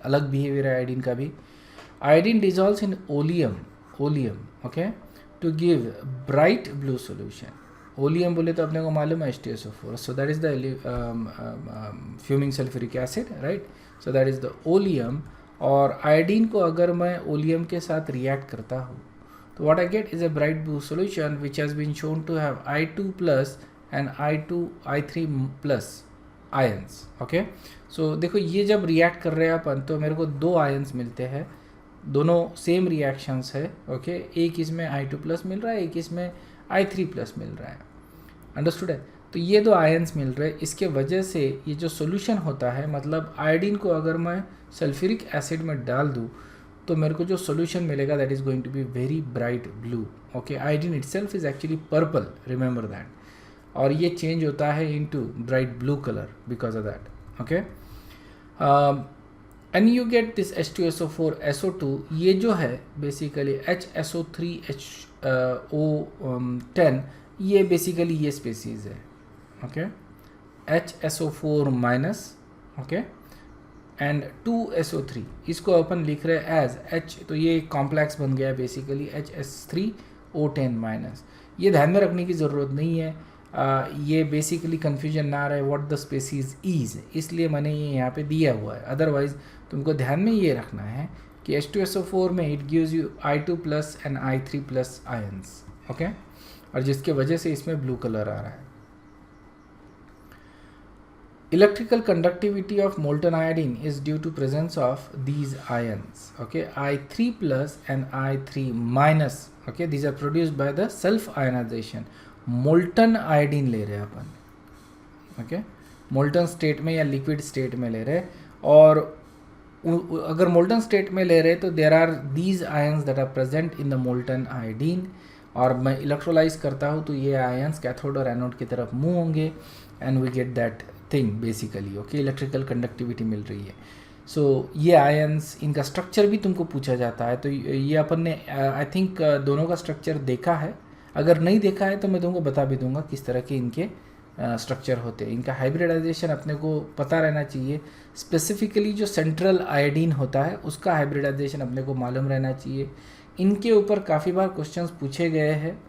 अलग बिहेवियर है आयोडीन का भी। Iodine dissolves in oleum, okay, to give bright blue solution. Oleum बोले तो अपने को मालूम है H2SO4, so that is the fuming sulphuric acid, right? So that is the oleum. और आयोडीन को अगर मैं ओलियम के साथ रिएक्ट करता हूँ तो what I get is a bright blue solution which has been shown to have I2 plus and I3 plus ions. Okay, so देखो ये जब रिएक्ट कर रहे हैं अपन तो मेरे को दो आयंस मिलते हैं, दोनों सेम रिएक्शंस है। ओके, एक इसमें I2 प्लस मिल रहा है, एक इसमें I3 प्लस मिल रहा है। अंडरस्टूड है? तो ये दो आयंस मिल रहे हैं, इसके वजह से ये जो सोल्यूशन होता है, मतलब आयोडीन को अगर मैं सल्फ्यूरिक एसिड में डाल दूँ तो मेरे को जो सोल्यूशन मिलेगा that is going to be very bright blue. Okay, iodine itself is actually purple, remember that, और ये चेंज होता है into bright blue colour because of that. Okay, and you get this H2SO4 SO2, ये जो है basically HSO3 HO10, ये basically ये species है। Okay, HSO4 minus, okay, and 2SO3, इसको अपन लिख रहे हैं एज H, तो ये कॉम्प्लेक्स बन गया बेसिकली HS3O10 माइनस। ये ध्यान में रखने की ज़रूरत नहीं है, ये बेसिकली कन्फ्यूजन ना रहे व्हाट द स्पेसीज इज, इसलिए मैंने ये यहाँ पे दिया हुआ है। अदरवाइज तुमको ध्यान में ये रखना है कि H2SO4 में it gives you I2 plus and I3 plus ions. Okay, और जिसके वजह से इसमें ब्लू कलर आ रहा है। Electrical conductivity of molten iodine is due to presence of these ions. Okay, I3 plus and I3 minus. Okay, these are produced by the self ionization. Molten iodine ले रहे हैं अपन, okay, molten state में या liquid state में ले रहे हैं, और अगर molten state में ले रहे हैं तो there are these ions that are present in the molten iodine, और मैं इलेक्ट्रोलाइज करता हूँ तो ये आयंस कैथोड और एनोड की तरफ मूव होंगे and we get that thing basically. Okay, electrical conductivity मिल रही है। सो ये आयंस, इनका स्ट्रक्चर भी तुमको पूछा जाता है, तो ये अपन ने आई थिंक दोनों का स्ट्रक्चर देखा है। अगर नहीं देखा है तो मैं तुमको बता भी दूंगा किस तरह के इनके स्ट्रक्चर होते हैं। इनका हाइब्रिडाइजेशन अपने को पता रहना चाहिए, स्पेसिफिकली जो सेंट्रल आयोडीन होता है उसका हाइब्रिडाइजेशन अपने को मालूम रहना चाहिए इनके ऊपर काफ़ी बार क्वेश्चंस पूछे गए हैं।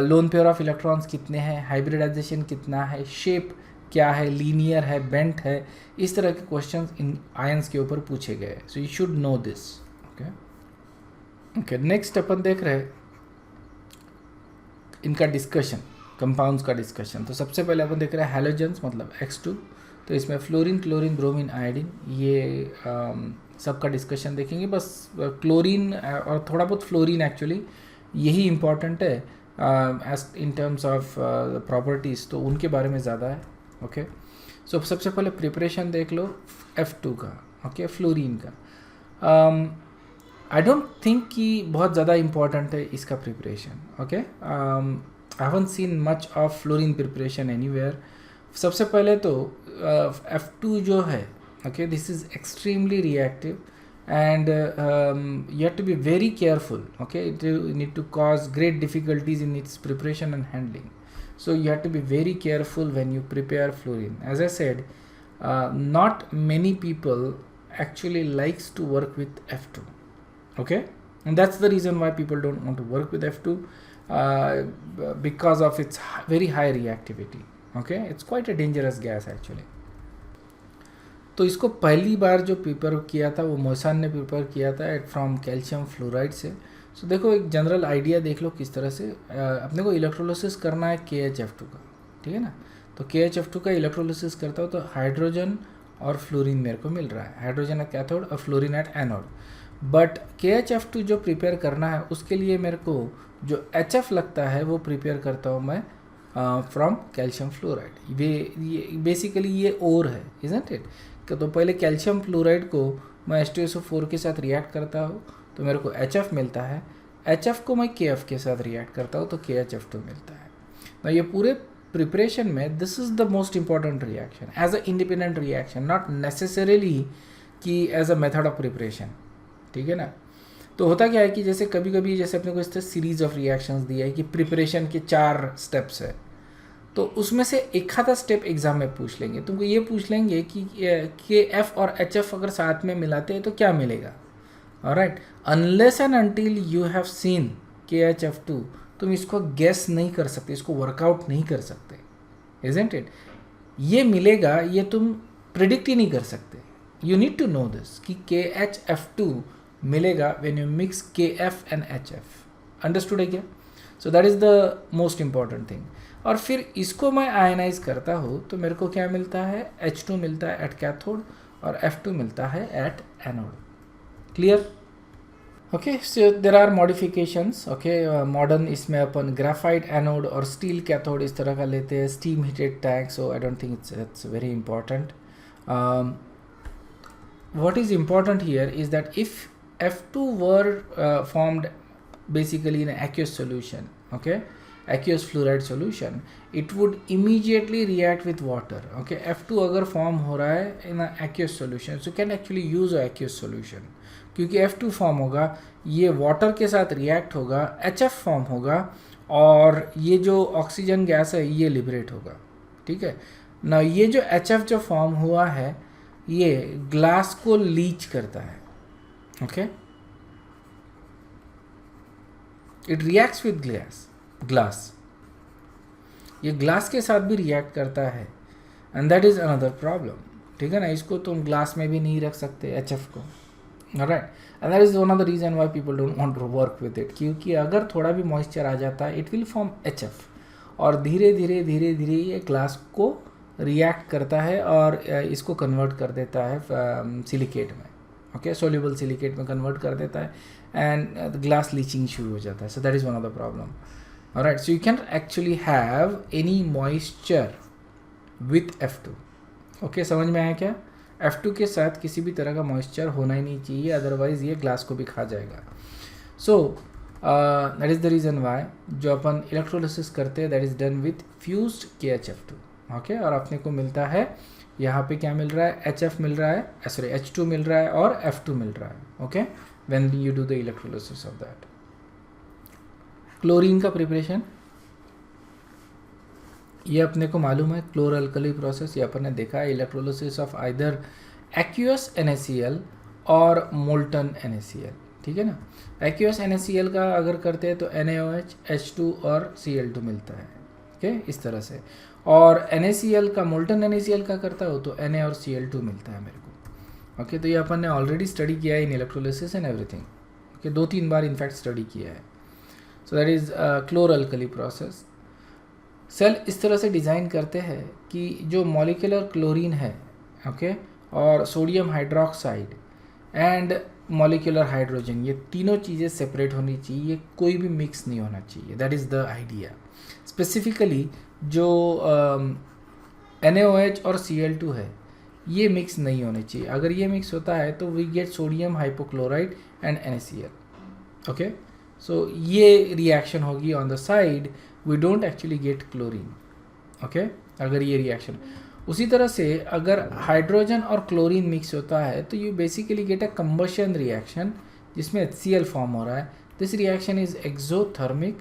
लोन पेयर ऑफ इलेक्ट्रॉन्स कितने हैं, हाइब्रिडाइजेशन कितना है, शेप क्या है, लीनियर है, बेंट है, इस तरह के क्वेश्चंस इन आयंस के ऊपर पूछे गए हैं। So you should know this. Okay, next अपन देख रहे हैं इनका डिस्कशन, कंपाउंड्स का डिस्कशन। तो सबसे पहले अपन देख रहे हैं हैलोजेंस मतलब X2। तो इसमें फ्लोरीन, क्लोरीन, ब्रोमीन, आयोडीन, ये सबका डिस्कशन देखेंगे। बस क्लोरीन और थोड़ा बहुत फ्लोरीन एक्चुअली यही इम्पॉर्टेंट है as in terms of properties, तो उनके बारे में ज़्यादा है। ओके, सो सबसे पहले प्रिपरेशन देख लो F2 का। ओके, फ्लोरीन का आई डोंट थिंक कि बहुत ज़्यादा इम्पॉर्टेंट है इसका preparation. Okay, I haven't seen much of fluorine preparation anywhere. सबसे पहले तो F2 जो है, okay, this is extremely reactive and you have to be very careful. Okay, you need to cause great difficulties in its preparation and handling, so you have to be very careful when you prepare fluorine. As I said, not many people actually likes to work with F2. Okay, and that's the reason why people don't want to work with F2 because of its very high reactivity. Okay, it's quite a dangerous gas actually. तो इसको पहली बार जो prepare किया था वो मोहसन ने prepare किया था फ्रॉम कैल्शियम फ्लोराइड से। सो देखो एक जनरल आइडिया देख लो किस तरह से अपने को इलेक्ट्रोलिसिस करना है KHF2 का, ठीक है ना। तो KHF2 का इलेक्ट्रोलिसिस करता हो तो हाइड्रोजन और फ्लोरीन मेरे को मिल रहा है, हाइड्रोजन एट कैथोड और fluorine at anode. But KHF2 जो प्रिपेयर करना है उसके लिए मेरे को जो HF लगता है वो प्रिपेयर करता हूँ मैं फ्रॉम कैल्शियम फ्लोराइड। ये बेसिकली ये ओर है, इजंट इट। तो पहले कैल्शियम फ्लोराइड को मैं H2SO4 के साथ रिएक्ट करता हूँ तो मेरे को HF मिलता है, HF को मैं KF के साथ रिएक्ट करता हूँ तो KHF2 मिलता है। तो ये पूरे प्रिपरेशन में this is the most important reaction as an independent reaction, not necessarily कि as a method of preparation, ठीक है ना। तो होता क्या है कि जैसे कभी कभी जैसे अपने को इस तरह सीरीज ऑफ रिएक्शंस दिया है कि प्रिपरेशन के 4 स्टेप्स है, तो उसमें से एक आधा स्टेप एग्जाम में पूछ लेंगे, तुमको ये पूछ लेंगे कि KF और HF अगर साथ में मिलाते हैं तो क्या मिलेगा। Alright, unless and until you have seen KHF2 तुम इसको गेस नहीं कर सकते, इसको वर्कआउट नहीं कर सकते, इजंट इट। ये मिलेगा ये तुम प्रिडिक्ट ही नहीं कर सकते। You need to know this कि KHF2 मिलेगा when you mix KF and HF। Understood है क्या? So that is the most important thing. और फिर इसको मैं आयनाइज करता हूँ तो मेरे को क्या मिलता है, H2 मिलता है एट कैथोड और F2 मिलता है at anode. Clear? Okay, so there are modifications. Okay, modern इसमें अपन ग्राफाइट एनोड और स्टील कैथोड इस तरह का लेते हैं, steam heated tank. So I don't think it's very important. what is important here is that if F2 were formed basically in an aqueous solution, okay, aqueous fluoride solution, it would immediately react with water. Okay, F2 अगर form हो रहा है in an aqueous solution, so you can actually use a aqueous solution, क्योंकि F2 form होगा, ये water के साथ react होगा, HF form होगा और ये जो ऑक्सीजन गैस है ये लिबरेट होगा, ठीक है ना। ये जो HF जो फॉर्म हुआ है ये ग्लास को लीच करता है। Okay, it reacts with glass, ये ग्लास के साथ भी रिएक्ट करता है and that is another problem, ठीक है ना। इसको तुम ग्लास में भी नहीं रख सकते HF को, right, and that is one of the reason why people don't want to work with it, क्योंकि अगर थोड़ा भी मॉइस्चर आ जाता है इट विल फॉर्म HF और धीरे धीरे धीरे धीरे ये ग्लास को रिएक्ट करता है और इसको कन्वर्ट कर देता है सिलिकेट में। ओके, सोल्यूबल सिलिकेट में कन्वर्ट कर देता है एंड ग्लास लीचिंग शुरू हो जाता है। So that is one of the problem. Alright, so you can actually have any moisture with F2। Okay, समझ में आया क्या? F2 के साथ किसी भी तरह का मॉइस्चर होना ही नहीं चाहिए, अदरवाइज ये ग्लास को भी खा जाएगा। सो that is the reason Y जो अपन इलेक्ट्रोलिसिस करते हैं that is done with fused KHF2। Okay, और अपने को मिलता है यहाँ पे क्या मिल रहा है, HF मिल रहा है, सॉरी H2 मिल रहा है और F2 मिल रहा है। Okay, when you do the electrolysis of that. Chlorine का प्रिपरेशन ये अपने को मालूम है, क्लोर अल्कली प्रोसेस, ये अपन ने देखा है, इलेक्ट्रोलिसिस ऑफ आइदर एक्यूअस NaCl और मोल्टन NaCl, ठीक है ना। एक्यूएस NaCl का अगर करते हैं तो NaOH H2 और Cl2 मिलता है, ओके इस तरह से। और NaCl का मोल्टन NaCl का करता हो तो Na और Cl2 मिलता है मेरे को, ओके। तो ये अपन ने ऑलरेडी स्टडी किया है in electrolysis and everything, okay 2-3 बार इनफैक्ट स्टडी किया है। So that is chlor alkali process. Cell इस तरह से डिज़ाइन करते हैं कि जो मॉलिक्यूलर क्लोरीन है, ओके, और sodium hydroxide and molecular hydrogen, ये तीनों चीज़ें सेपरेट होनी चाहिए, कोई भी मिक्स नहीं होना चाहिए। That is the idea. Specifically जो NaOH और Cl2 है ये मिक्स नहीं होने चाहिए। अगर ये मिक्स होता है तो we get sodium hypochloride and NaCl, okay. So ये रिएक्शन होगी on the side, we don't actually get chlorine, okay. अगर ये रिएक्शन उसी तरह से अगर हाइड्रोजन और क्लोरीन मिक्स होता है तो you basically get a combustion reaction जिसमें HCl फॉर्म हो रहा है। This reaction is exothermic,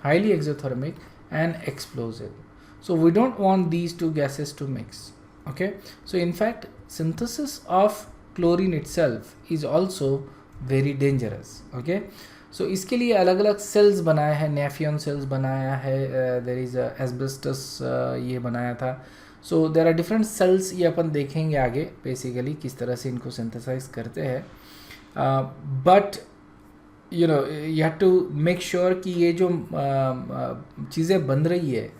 highly exothermic and explosive. So we don't want these two gases to mix, okay. So in fact synthesis of chlorine itself is also very dangerous, okay. So इसके लिए अलग अलग sales बनाए हैं, नेफियन sales बनाया है, there is asbestos ये बनाया था। So there are different cells, ये अपन देखेंगे आगे बेसिकली किस तरह से इनको सिंथेसाइज करते हैं। But you know you have to make sure कि ये जो चीज़ें बन रही है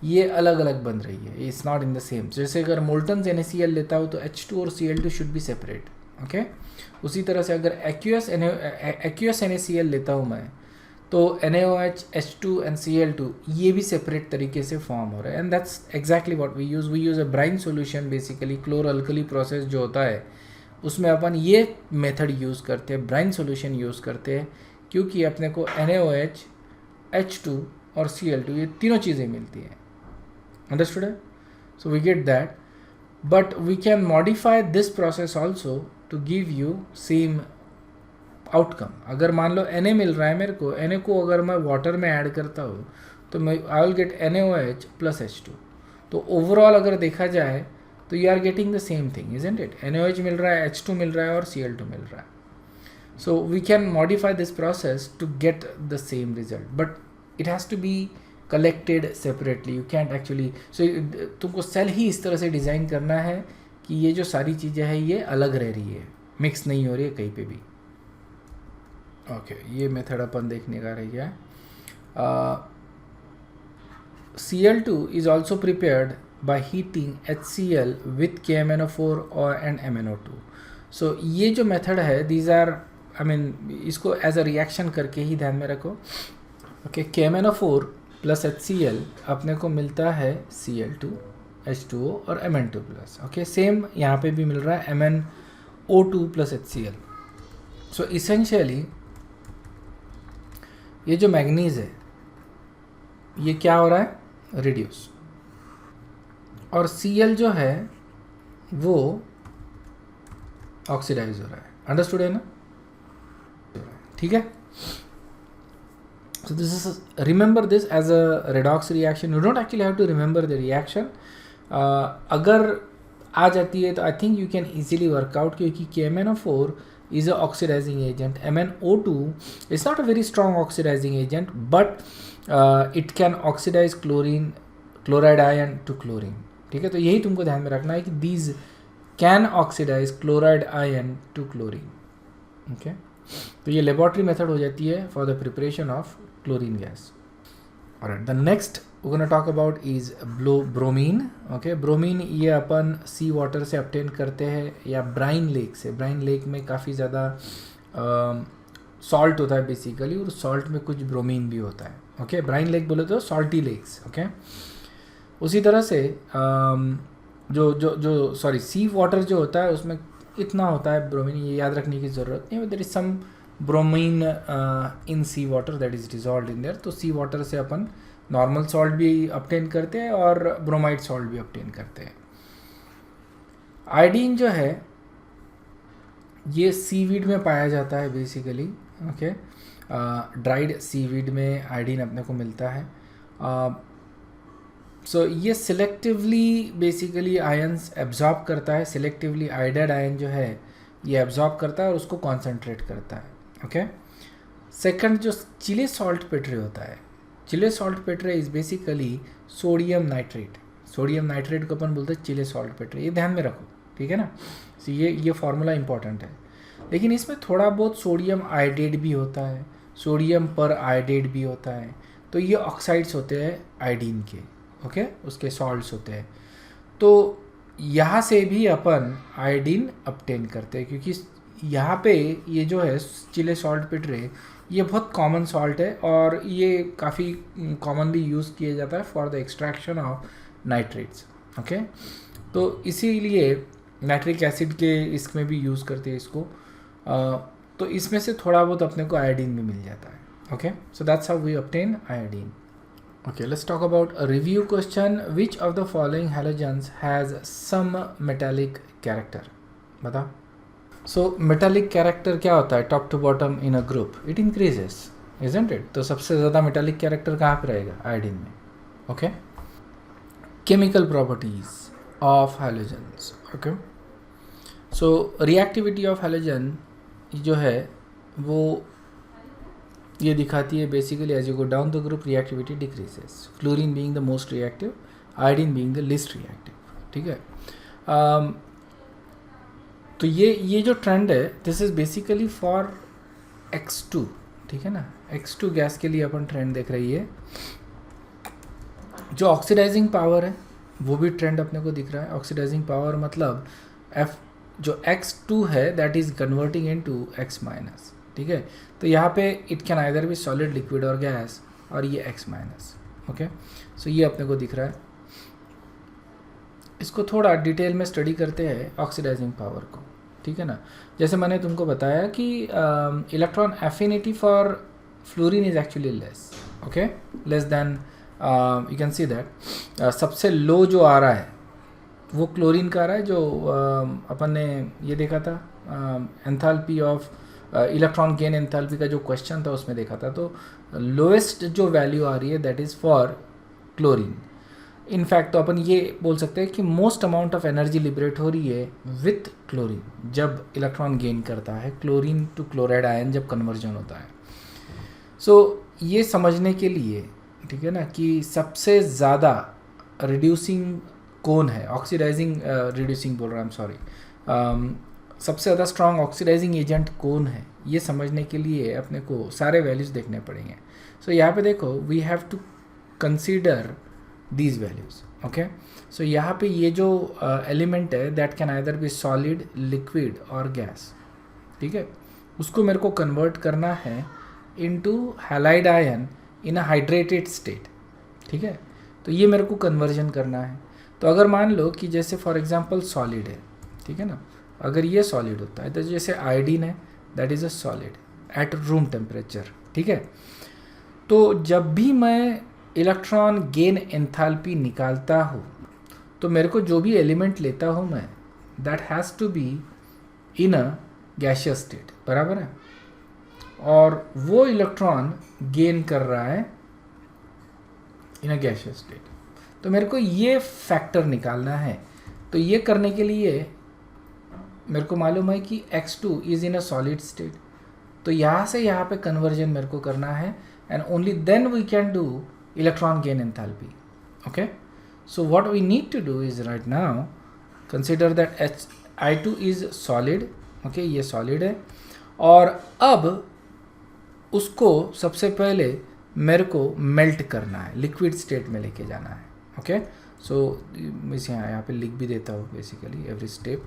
ये अलग अलग बन रही है, it's not in the same. जैसे अगर मोल्टन NaCl लेता हूँ तो H2 और Cl2 should be separate, okay. उसी तरह से अगर एक्यूएस NaCl लेता हूँ मैं तो NaOH H2 एंड Cl2 ये भी सेपरेट तरीके से फॉर्म हो रहा है। And that's exactly what we use a brine solution. Basically chlor alkali process जो होता है उसमें अपन ये मेथड यूज़ करते हैं, ब्राइन सॉल्यूशन यूज़ करते हैं, क्योंकि अपने को NaOH H2 और Cl2 ये तीनों चीज़ें मिलती हैं। Understood? So we get that, but we can modify this process also to give you same outcome. अगर मान लो Na मिल रहा है मेरे को, Na को अगर मैं वाटर में ऐड करता हूँ तो मैं I will get NaOH plus H2। तो ओवरऑल अगर देखा जाए तो you are getting the same thing, isn't it. NaOH मिल रहा है, H2 मिल रहा है और Cl2 मिल रहा है। So we can modify this process to get the same result, but it has to be collected separately, you can't actually. So तुमको सेल ही इस तरह से डिज़ाइन करना है कि ये जो सारी चीज़ें हैं ये अलग रह रही है, मिक्स नहीं हो रही है कहीं पे भी, ओके। ये मेथड अपन देखने का रह गया। Cl2 is also prepared by heating HCl with KMnO4 और and MnO2। सो ये जो मेथड है दीज आर आई मीन इसको एज अ रिएक्शन करके ही ध्यान में रखो, ओके। KMnO4 प्लस HCl अपने को मिलता है Cl2 H2O और Mn2 प्लस, ओके। सेम यहाँ पे भी मिल रहा है MnO2 प्लस HCl। सो इसेंशियली ये जो मैग्नीज है ये क्या हो रहा है, रिड्यूस, और Cl जो है वो ऑक्सीडाइज हो रहा है। अंडरस्टूड है ना, ठीक है। So this is remember this as a redox reaction. You don't actually have to remember the reaction. अगर आ जाती है तो I think you can easily work out, क्योंकि KMnO4 is a oxidizing agent. MnO2 is not a very strong oxidizing agent, but it can oxidize chloride ion to chlorine, ठीक है। तो यही तुमको ध्यान में रखना है कि these can oxidize chloride ion to chlorine, okay। तो ये लेबोरेटरी मेथड हो जाती है for the preparation of chlorine gas. Alright, the next we gonna talk about is bromine, okay. Bromine ये अपन सी वाटर से ऑब्टेन करते हैं या ब्राइन लेक से। ब्राइन लेक में काफ़ी ज़्यादा सॉल्ट होता है बेसिकली, और सॉल्ट में कुछ ब्रोमीन भी होता है, ओके। ब्राइन लेक बोले तो सॉल्टी लेक्स, ओके। उसी तरह से जो सॉरी सी वाटर जो होता है उसमें इतना होता है ब्रोमीन, ये याद रखने की ज़रूरत नहीं है। There is some bromine in sea water that is dissolved in there. तो सी वाटर से अपन नॉर्मल सॉल्ट भी ऑब्टेन करते हैं और ब्रोमाइड सॉल्ट भी ऑब्टेन करते हैं। आयोडीन जो है ये सीवीड में पाया जाता है बेसिकली, ओके। ड्राइड सीवीड में आयोडीन अपने को मिलता है। सो ये सिलेक्टिवली बेसिकली आयंस एब्जॉर्ब करता है। सिलेक्टिवली आयोडाइड आयन जो है ये एब्जॉर्ब करता है और उसको कॉन्सेंट्रेट करता है. ओके. सेकंड जो चिले सॉल्ट पेट्रे होता है, Chile saltpetre is basically sodium nitrate. Sodium nitrate को अपन बोलते हैं चिले सॉल्ट पेट्रे. ये ध्यान में रखो, ठीक है ना. तो ये फार्मूला इंपॉर्टेंट है. लेकिन इसमें थोड़ा बहुत सोडियम आयोडेट भी होता है, सोडियम पर आयोडेट भी होता है. तो ये ऑक्साइड्स होते हैं आयोडीन के. ओके, उसके सॉल्ट्स होते हैं. तो यहाँ से भी अपन आयोडीन अपटेन करते हैं, क्योंकि यहाँ पे ये जो है चिले सॉल्ट पेट्रे ये बहुत कॉमन सॉल्ट है और ये काफ़ी कॉमनली यूज़ किया जाता है for the extraction of nitrates. Okay, तो इसीलिए नाइट्रिक एसिड के इसमें भी यूज़ करते हैं इसको. तो इसमें से थोड़ा बहुत अपने को आयोडीन भी मिल जाता है. Okay, so that's how we obtain iodine. Okay, let's talk about a review question. Which of the following halogens has some metallic character? बता. So metallic character क्या होता है top to bottom in a group? It increases, isn't it? तो सबसे ज़्यादा metallic character कहाँ पे रहेगा? आयोडीन में. Okay. Chemical properties of halogens. Okay. So reactivity of halogen जो है वो ये दिखाती है basically as you go down the group reactivity decreases. Fluorine being the most reactive, iodine being the least reactive. ठीक है. तो ये जो ट्रेंड है this is basically for X2. ठीक है ना. X2 गैस के लिए अपन ट्रेंड देख रही है. जो ऑक्सीडाइजिंग पावर है वो भी ट्रेंड अपने को दिख रहा है. ऑक्सीडाइजिंग पावर मतलब F जो X2 है that is converting into X minus. ठीक है. तो यहाँ पे इट कैन आइदर भी सॉलिड, लिक्विड और गैस, और ये X माइनस. ओके, सो ये अपने को दिख रहा है. इसको थोड़ा डिटेल में स्टडी करते हैं ऑक्सीडाइजिंग पावर को. ठीक है ना. जैसे मैंने तुमको बताया कि electron affinity for fluorine is actually less. Okay, less than you can see that. सबसे लो जो आ रहा है वो क्लोरीन का आ रहा है, जो अपन ने ये देखा था enthalpy of electron gain enthalpy का जो क्वेश्चन था उसमें देखा था. तो लोएस्ट जो वैल्यू आ रही है that is for chlorine. In fact तो अपन ये बोल सकते हैं कि most amount of energy liberate हो रही है विथ क्लोरीन जब इलेक्ट्रॉन गेन करता है, क्लोरीन टू क्लोराइड आयन जब कन्वर्जन होता है. सो ये समझने के लिए, ठीक है ना, कि सबसे ज़्यादा रिड्यूसिंग कौन है, ऑक्सीडाइजिंग रिड्यूसिंग बोल रहा हूँ, सॉरी, सबसे ज़्यादा स्ट्रॉन्ग ऑक्सीडाइजिंग एजेंट कौन है, ये समझने के लिए अपने को सारे वैल्यूज़ देखने पड़ेंगे. सो यहाँ पे देखो we have to consider these values. Okay, so यहाँ पे ये जो एलिमेंट है that can either be solid, liquid और गैस. ठीक है, उसको मेरे को कन्वर्ट करना है into halide ion in a hydrated state. ठीक है, तो ये मेरे को कन्वर्जन करना है. तो अगर मान लो कि जैसे फॉर एग्जांपल सॉलिड है, ठीक है ना, अगर ये सॉलिड होता है तो जैसे आयोडीन है that is a solid at room temperature. ठीक है, तो जब भी मैं इलेक्ट्रॉन गेन एंथैल्पी निकालता हूँ तो मेरे को जो भी एलिमेंट लेता हूँ मैं that has to be in a gaseous state. बराबर है. और वो इलेक्ट्रॉन गेन कर रहा है इन अ गैसियस स्टेट. तो मेरे को ये फैक्टर निकालना है. तो ये करने के लिए मेरे को मालूम है कि X2 is in a solid state. तो यहाँ से यहाँ पे कन्वर्जन मेरे को करना है and only then we can do electron gain enthalpy. Okay, so what we need to do is right now consider that I2 is solid. Okay, ये सॉलिड है और अब उसको सबसे पहले मेरे को मेल्ट करना है, लिक्विड स्टेट में लेके जाना है. ओके, सो इसे यहाँ पे लिख भी देता हूँ basically every step.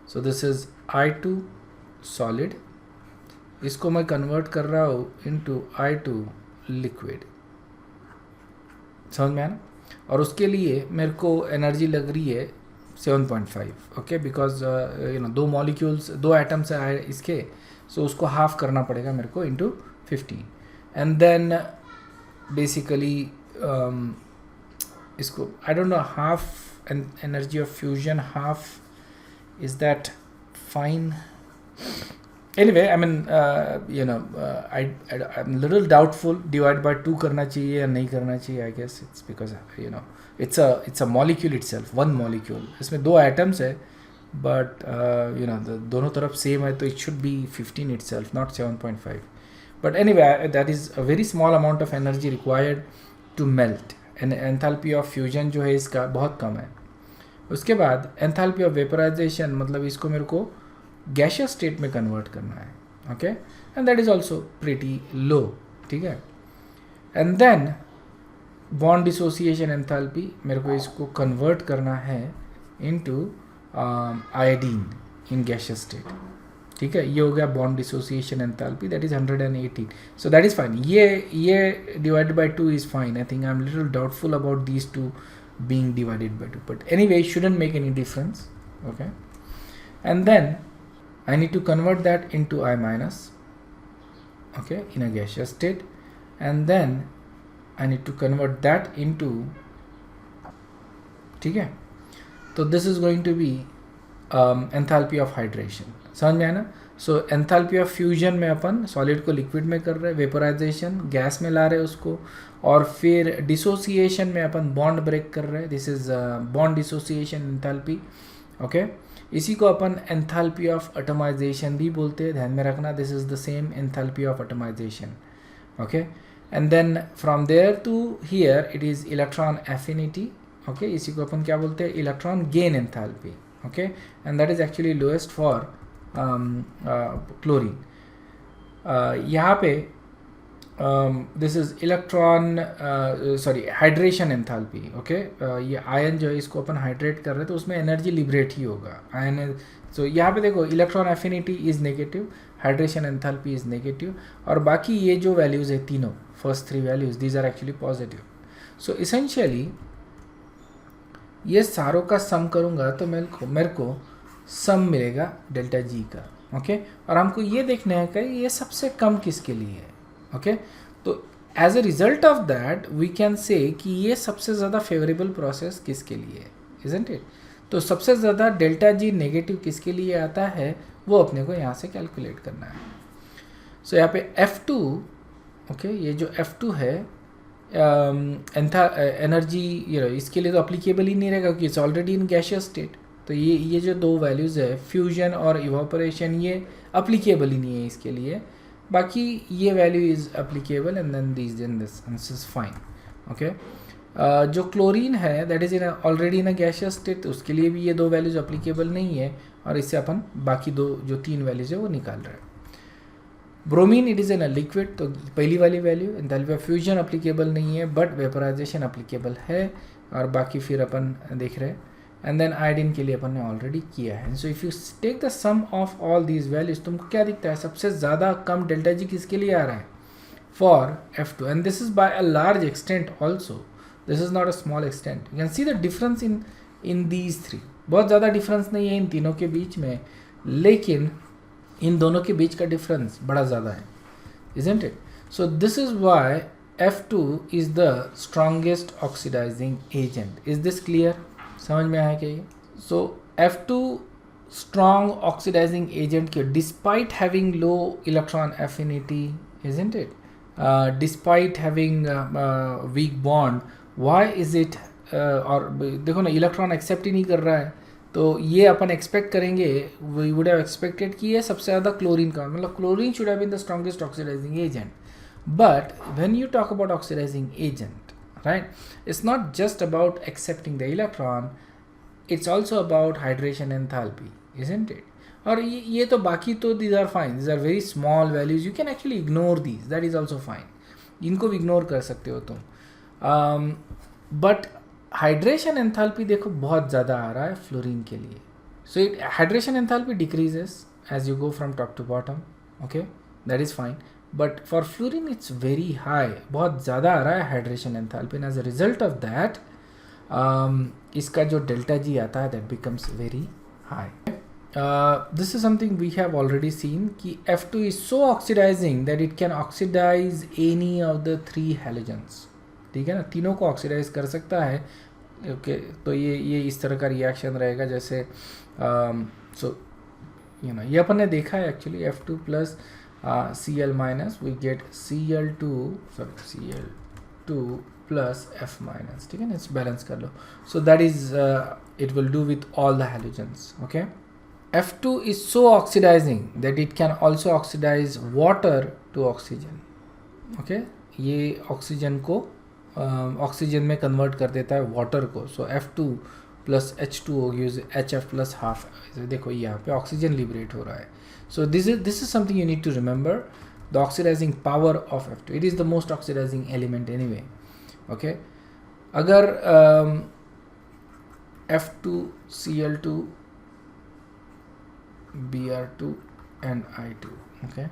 So this is I2 solid. इसको मैं कन्वर्ट कर रहा हूँ इनटू I2 लिक्विड. समझ में आया ना. और उसके लिए मेरे को एनर्जी लग रही है 7.5. ओके, बिकॉज यू नो दो मॉलिक्यूल्स, दो एटम्स आए इसके, सो उसको हाफ करना पड़ेगा मेरे को इनटू 15 एंड देन बेसिकली इसको I don't know half energy of fusion, half is that fine? Anyway, I mean you know I'm a little doubtful divide by 2 करना चाहिए या नहीं करना चाहिए. I guess it's because you know it's a molecule itself, one molecule. इसमें 2 atoms है but दोनों तरफ सेम है तो it should be 15 itself, not 7.5. But anyway, that is a very small amount of energy required to melt. and enthalpy of fusion जो है इसका बहुत कम है. उसके बाद एंथैल्पी ऑफ वेपराइजेशन, मतलब इसको मेरे को गैशियस स्टेट में कन्वर्ट करना है. Okay, and that is also pretty low. ठीक है. And then bond dissociation enthalpy, मेरे को इसको कन्वर्ट करना है into iodine in gaseous state. ठीक है, ये हो गया bond dissociation enthalpy, that is 118. So that is fine. ये divided by 2 is fine. I think I am little doubtful about these two being divided by 2, but anyway it shouldn't make any difference. Okay, and then I need to convert that into I minus, okay, in a gaseous state, and then I need to convert that into, ठीक है. तो this is going to be enthalpy of hydration. समझ में आया ना. सो enthalpy of fusion में अपन solid को liquid में कर रहे हैं, वेपोराइजेशन गैस में ला रहे हैं उसको, और फिर डिसोसिएशन में अपन बॉन्ड ब्रेक कर रहे हैं. This is bond dissociation enthalpy. Okay, इसी को अपन एंथैल्पी ऑफ एटमाइजेशन भी बोलते हैं, ध्यान में रखना. This is the same enthalpy of atomization. Okay, and then from there to here it is electron affinity. Okay, इसी को अपन क्या बोलते हैं, electron gain enthalpy. Okay, and that is actually lowest for chlorine. यहाँ पे this is electron hydration enthalpy. Okay, ये ion जो है इसको अपन हाइड्रेट कर रहे हैं तो उसमें एनर्जी लिबरेट ही होगा आयन. सो यहाँ पे देखो electron affinity is negative, hydration enthalpy is negative, और बाकी ये जो वैल्यूज़ है तीनों, first 3 values, these are actually positive. So essentially ये सारों का सम करूँगा तो मेरे को सम मिलेगा डेल्टा जी का. ओके, और हमको ये देखना है कि ये सबसे कम किसके लिए है. ओके, तो as a result of that we can say कि ये सबसे ज़्यादा फेवरेबल प्रोसेस किसके लिए है, इजंट इट. तो सबसे ज़्यादा डेल्टा जी नेगेटिव किसके लिए आता है वो अपने को यहाँ से कैलकुलेट करना है. सो यहाँ पे F2, ओके, ये जो F2 है एनर्जी इसके लिए तो अप्लीकेबल ही नहीं रहेगा क्योंकि it's already in gaseous state. तो ये जो 2 वैल्यूज़ है फ्यूजन और इवापोरेशन, ये अप्लीकेबल ही नहीं है इसके लिए. बाकी ये value is applicable and then this is fine. Okay, जो क्लोरीन है that is in already in a gaseous state, तो उसके लिए भी ये 2 वैल्यूज़ अप्लीकेबल नहीं है, और इससे अपन बाकी जो 3 वैल्यूज़ है वो निकाल रहे हैं. Bromine it is in a liquid, तो पहली वाली value enthalpy of fusion applicable नहीं है बट वेपोराइजेशन अप्लीकेबल है, और बाकी फिर अपन देख रहे हैं. एंड देन आयोडीन के लिए अपन ने ऑलरेडी किया है. So if you take the sum of all these values, तुमको क्या दिखता है, सबसे ज़्यादा कम डेल्टा जी किसके लिए आ रहा है, for F2, and this is by a large extent also. This is not a small extent. You can see the difference in these 3. बहुत ज़्यादा डिफरेंस नहीं है इन तीनों के बीच में, लेकिन इन दोनों के बीच का डिफरेंस बड़ा ज़्यादा है, isn't it. So this is why F2 is the strongest oxidising agent. Is this clear? समझ में आया क्या ये? So F2 strong oxidising agent के despite having low electron affinity, isn't it, despite having weak bond, why is it. और देखो ना, electron accept ही नहीं कर रहा है, तो ये अपन एक्सपेक्ट करेंगे, वी वुड हैव एक्सपेक्टेड कि ये सबसे ज़्यादा क्लोरीन का, मतलब chlorine should have been the strongest oxidising agent. But when you talk about oxidising agent, right, it's not just about accepting the electron, it's also about hydration enthalpy, isn't it? और ये तो बाकी तो these are fine, these are very small values, you can actually ignore these, that is also fine. इनको भी ignore कर सकते हो तुम. but hydration enthalpy देखो बहुत ज़्यादा आ रहा है फ्लोरीन के लिए. so hydration enthalpy decreases as you go from top to bottom. okay, that is fine. But for fluorine it's very high, बहुत ज़्यादा आ रहा है hydration enthalpy, and as a result of that इसका जो डेल्टा जी आता है that becomes very high. This is something we have already seen कि F2 is so oxidising that it can oxidise any of the 3 halogens. ठीक है ना, तीनों को ऑक्सीडाइज कर सकता है. ओके, तो ये इस तरह का रिएक्शन रहेगा जैसे सो ये अपन ने देखा है actually. F2 plus Cl minus we get Cl2 plus F minus, ठीक है ना, इस बैलेंस कर लो. So that is it will do with all the halogens. Okay, F2 is so oxidizing that it can also oxidize water to oxygen. Okay, ये oxygen को oxygen में convert कर देता है वाटर को. सो F2 प्लस H2 होगी HF plus half. देखो यहाँ पे ऑक्सीजन लिबरेट हो रहा है. So this is something you need to remember, the oxidising power of F2. It is the most oxidising element anyway. Okay, अगर F2Cl2 Br2 and I2, okay,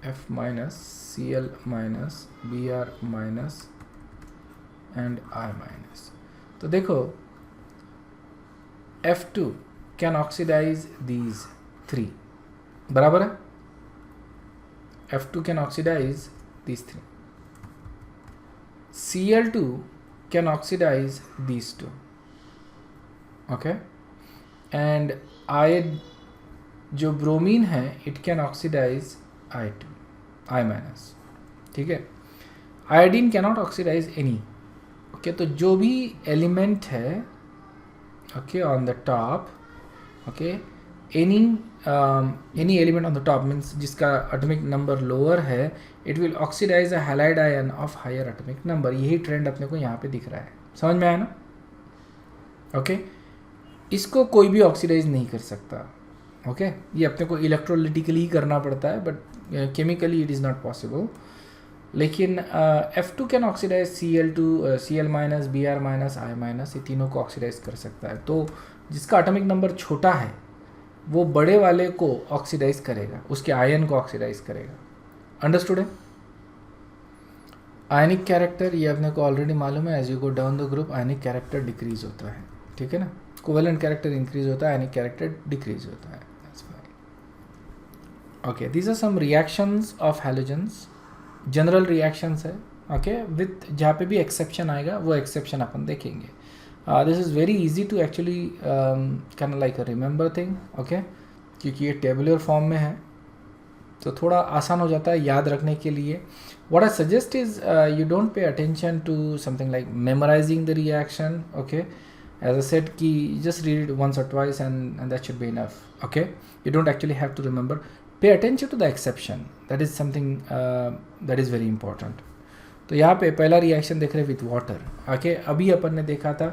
F minus Cl minus Br minus and I minus. तो देखो F2 can oxidize these three, बराबर है. F2 can oxidize these three. Cl2 can oxidize these two, okay, and I जो bromine है it can oxidise I2 I minus. ठीक है, iodine cannot oxidise any. Okay, तो जो भी एलिमेंट है okay on the top, okay, any element on the top means जिसका atomic number lower है, it will oxidise a halide ion of higher atomic number. यही trend अपने को यहाँ पे दिख रहा है. समझ में आया ना? ओके, इसको कोई भी ऑक्सीडाइज नहीं कर सकता. ओके, ये अपने को इलेक्ट्रोलिटिकली ही करना पड़ता है, but chemically it is not possible. लेकिन F2 can oxidise Cl2 Cl minus Br minus I minus, ये तीनों को ऑक्सीडाइज कर सकता है. तो जिसका एटॉमिक नंबर छोटा है वो बड़े वाले को ऑक्सीडाइज करेगा, उसके आयन को ऑक्सीडाइज करेगा. अंडरस्टूड है? आयनिक कैरेक्टर ये अपने को ऑलरेडी मालूम है. As you go down the group ionic character decrease होता है. ठीक है ना, कोवेलेंट कैरेक्टर इंक्रीज होता है, आयनिक कैरेक्टर डिक्रीज होता है. Okay, these are some reactions of halogens. General reactions है. ओके, विथ जहाँ पे भी एक्सेप्शन आएगा वो एक्सेप्शन अपन देखेंगे. This is very easy to actually can like a remember thing. Okay, क्योंकि ये टेबुलर फॉर्म में है तो थोड़ा आसान हो जाता है याद रखने के लिए. What I suggest is you don't pay attention to something like memorising the reaction. Okay, as I said ki just read it once or twice and that should be enough. Okay, you don't actually have to remember. Pay attention to the exception. That is something that is very important. तो यहाँ पे पहला reaction देख रहे with water. Okay, अभी अपन ने देखा था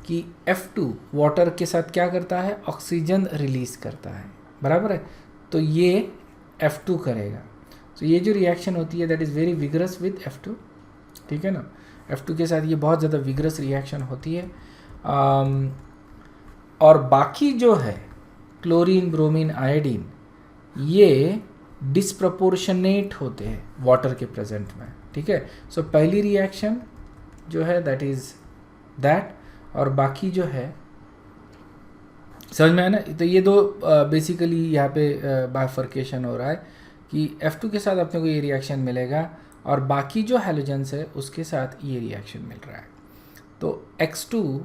कि F2 वाटर के साथ क्या करता है, ऑक्सीजन रिलीज करता है. बराबर है, तो ये F2 करेगा. तो ये जो रिएक्शन होती है that is very vigorous with F2. ठीक है ना, F2 के साथ ये बहुत ज़्यादा विगरस रिएक्शन होती है. और बाकी जो है क्लोरीन ब्रोमीन आयोडीन ये डिस्प्रपोर्शनेट होते हैं वाटर के प्रेजेंट में. ठीक है, सो पहली रिएक्शन जो है दैट इज़ दैट, और बाकी जो है समझ में आया ना. तो ये दो बेसिकली यहाँ पे बाइफर्केशन हो रहा है कि F2 के साथ अपने को ये रिएक्शन मिलेगा और बाकी जो हैलोजेंस है उसके साथ ये रिएक्शन मिल रहा है. तो X2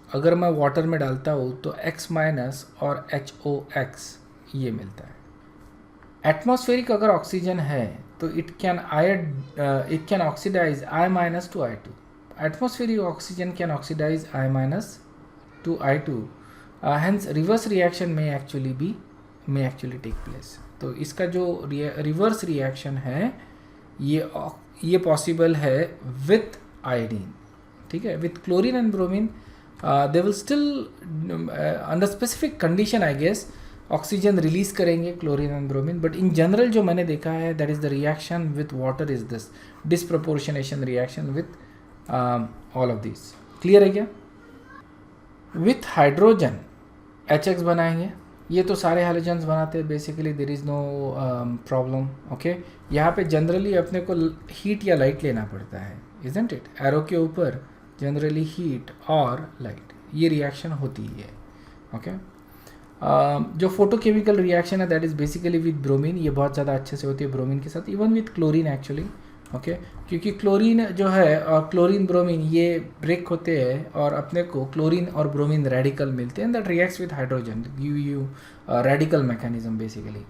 अगर मैं वाटर में डालता हूँ तो X माइनस और HOX ये मिलता है. एटमॉस्फेरिक अगर ऑक्सीजन है तो it can oxidise I minus to I2. Atmospheric oxygen can oxidise I minus to I2. Hence reverse reaction में एक्चुअली टेक प्लेस. तो इसका जो रिवर्स रिएक्शन है ये पॉसिबल है विथ आयोडीन. ठीक है, with chlorine and bromine they will still under specific condition I guess oxygen release करेंगे chlorine and bromine. But in general जो मैंने देखा है that is the reaction with water is this disproportionation reaction with all of this. Clear है क्या? With hydrogen HX बनाएंगे. ये तो सारे हैलोजेंस बनाते हैं basically, there is no problem. Okay, यहाँ पे जनरली अपने को हीट या लाइट लेना पड़ता है, इजंट इट? एरो के ऊपर जनरली हीट और लाइट ये रिएक्शन होती है. ओके, जो फोटोकेमिकल रिएक्शन है that is basically with bromine. ये बहुत ज़्यादा अच्छे से होती है ब्रोमीन के साथ, even with chlorine actually. Okay, क्योंकि क्लोरीन जो है और क्लोरीन ब्रोमीन ये ब्रेक होते हैं और अपने को क्लोरीन और ब्रोमीन रेडिकल मिलते हैं that reacts with hydrogen, give you radical mechanism basically.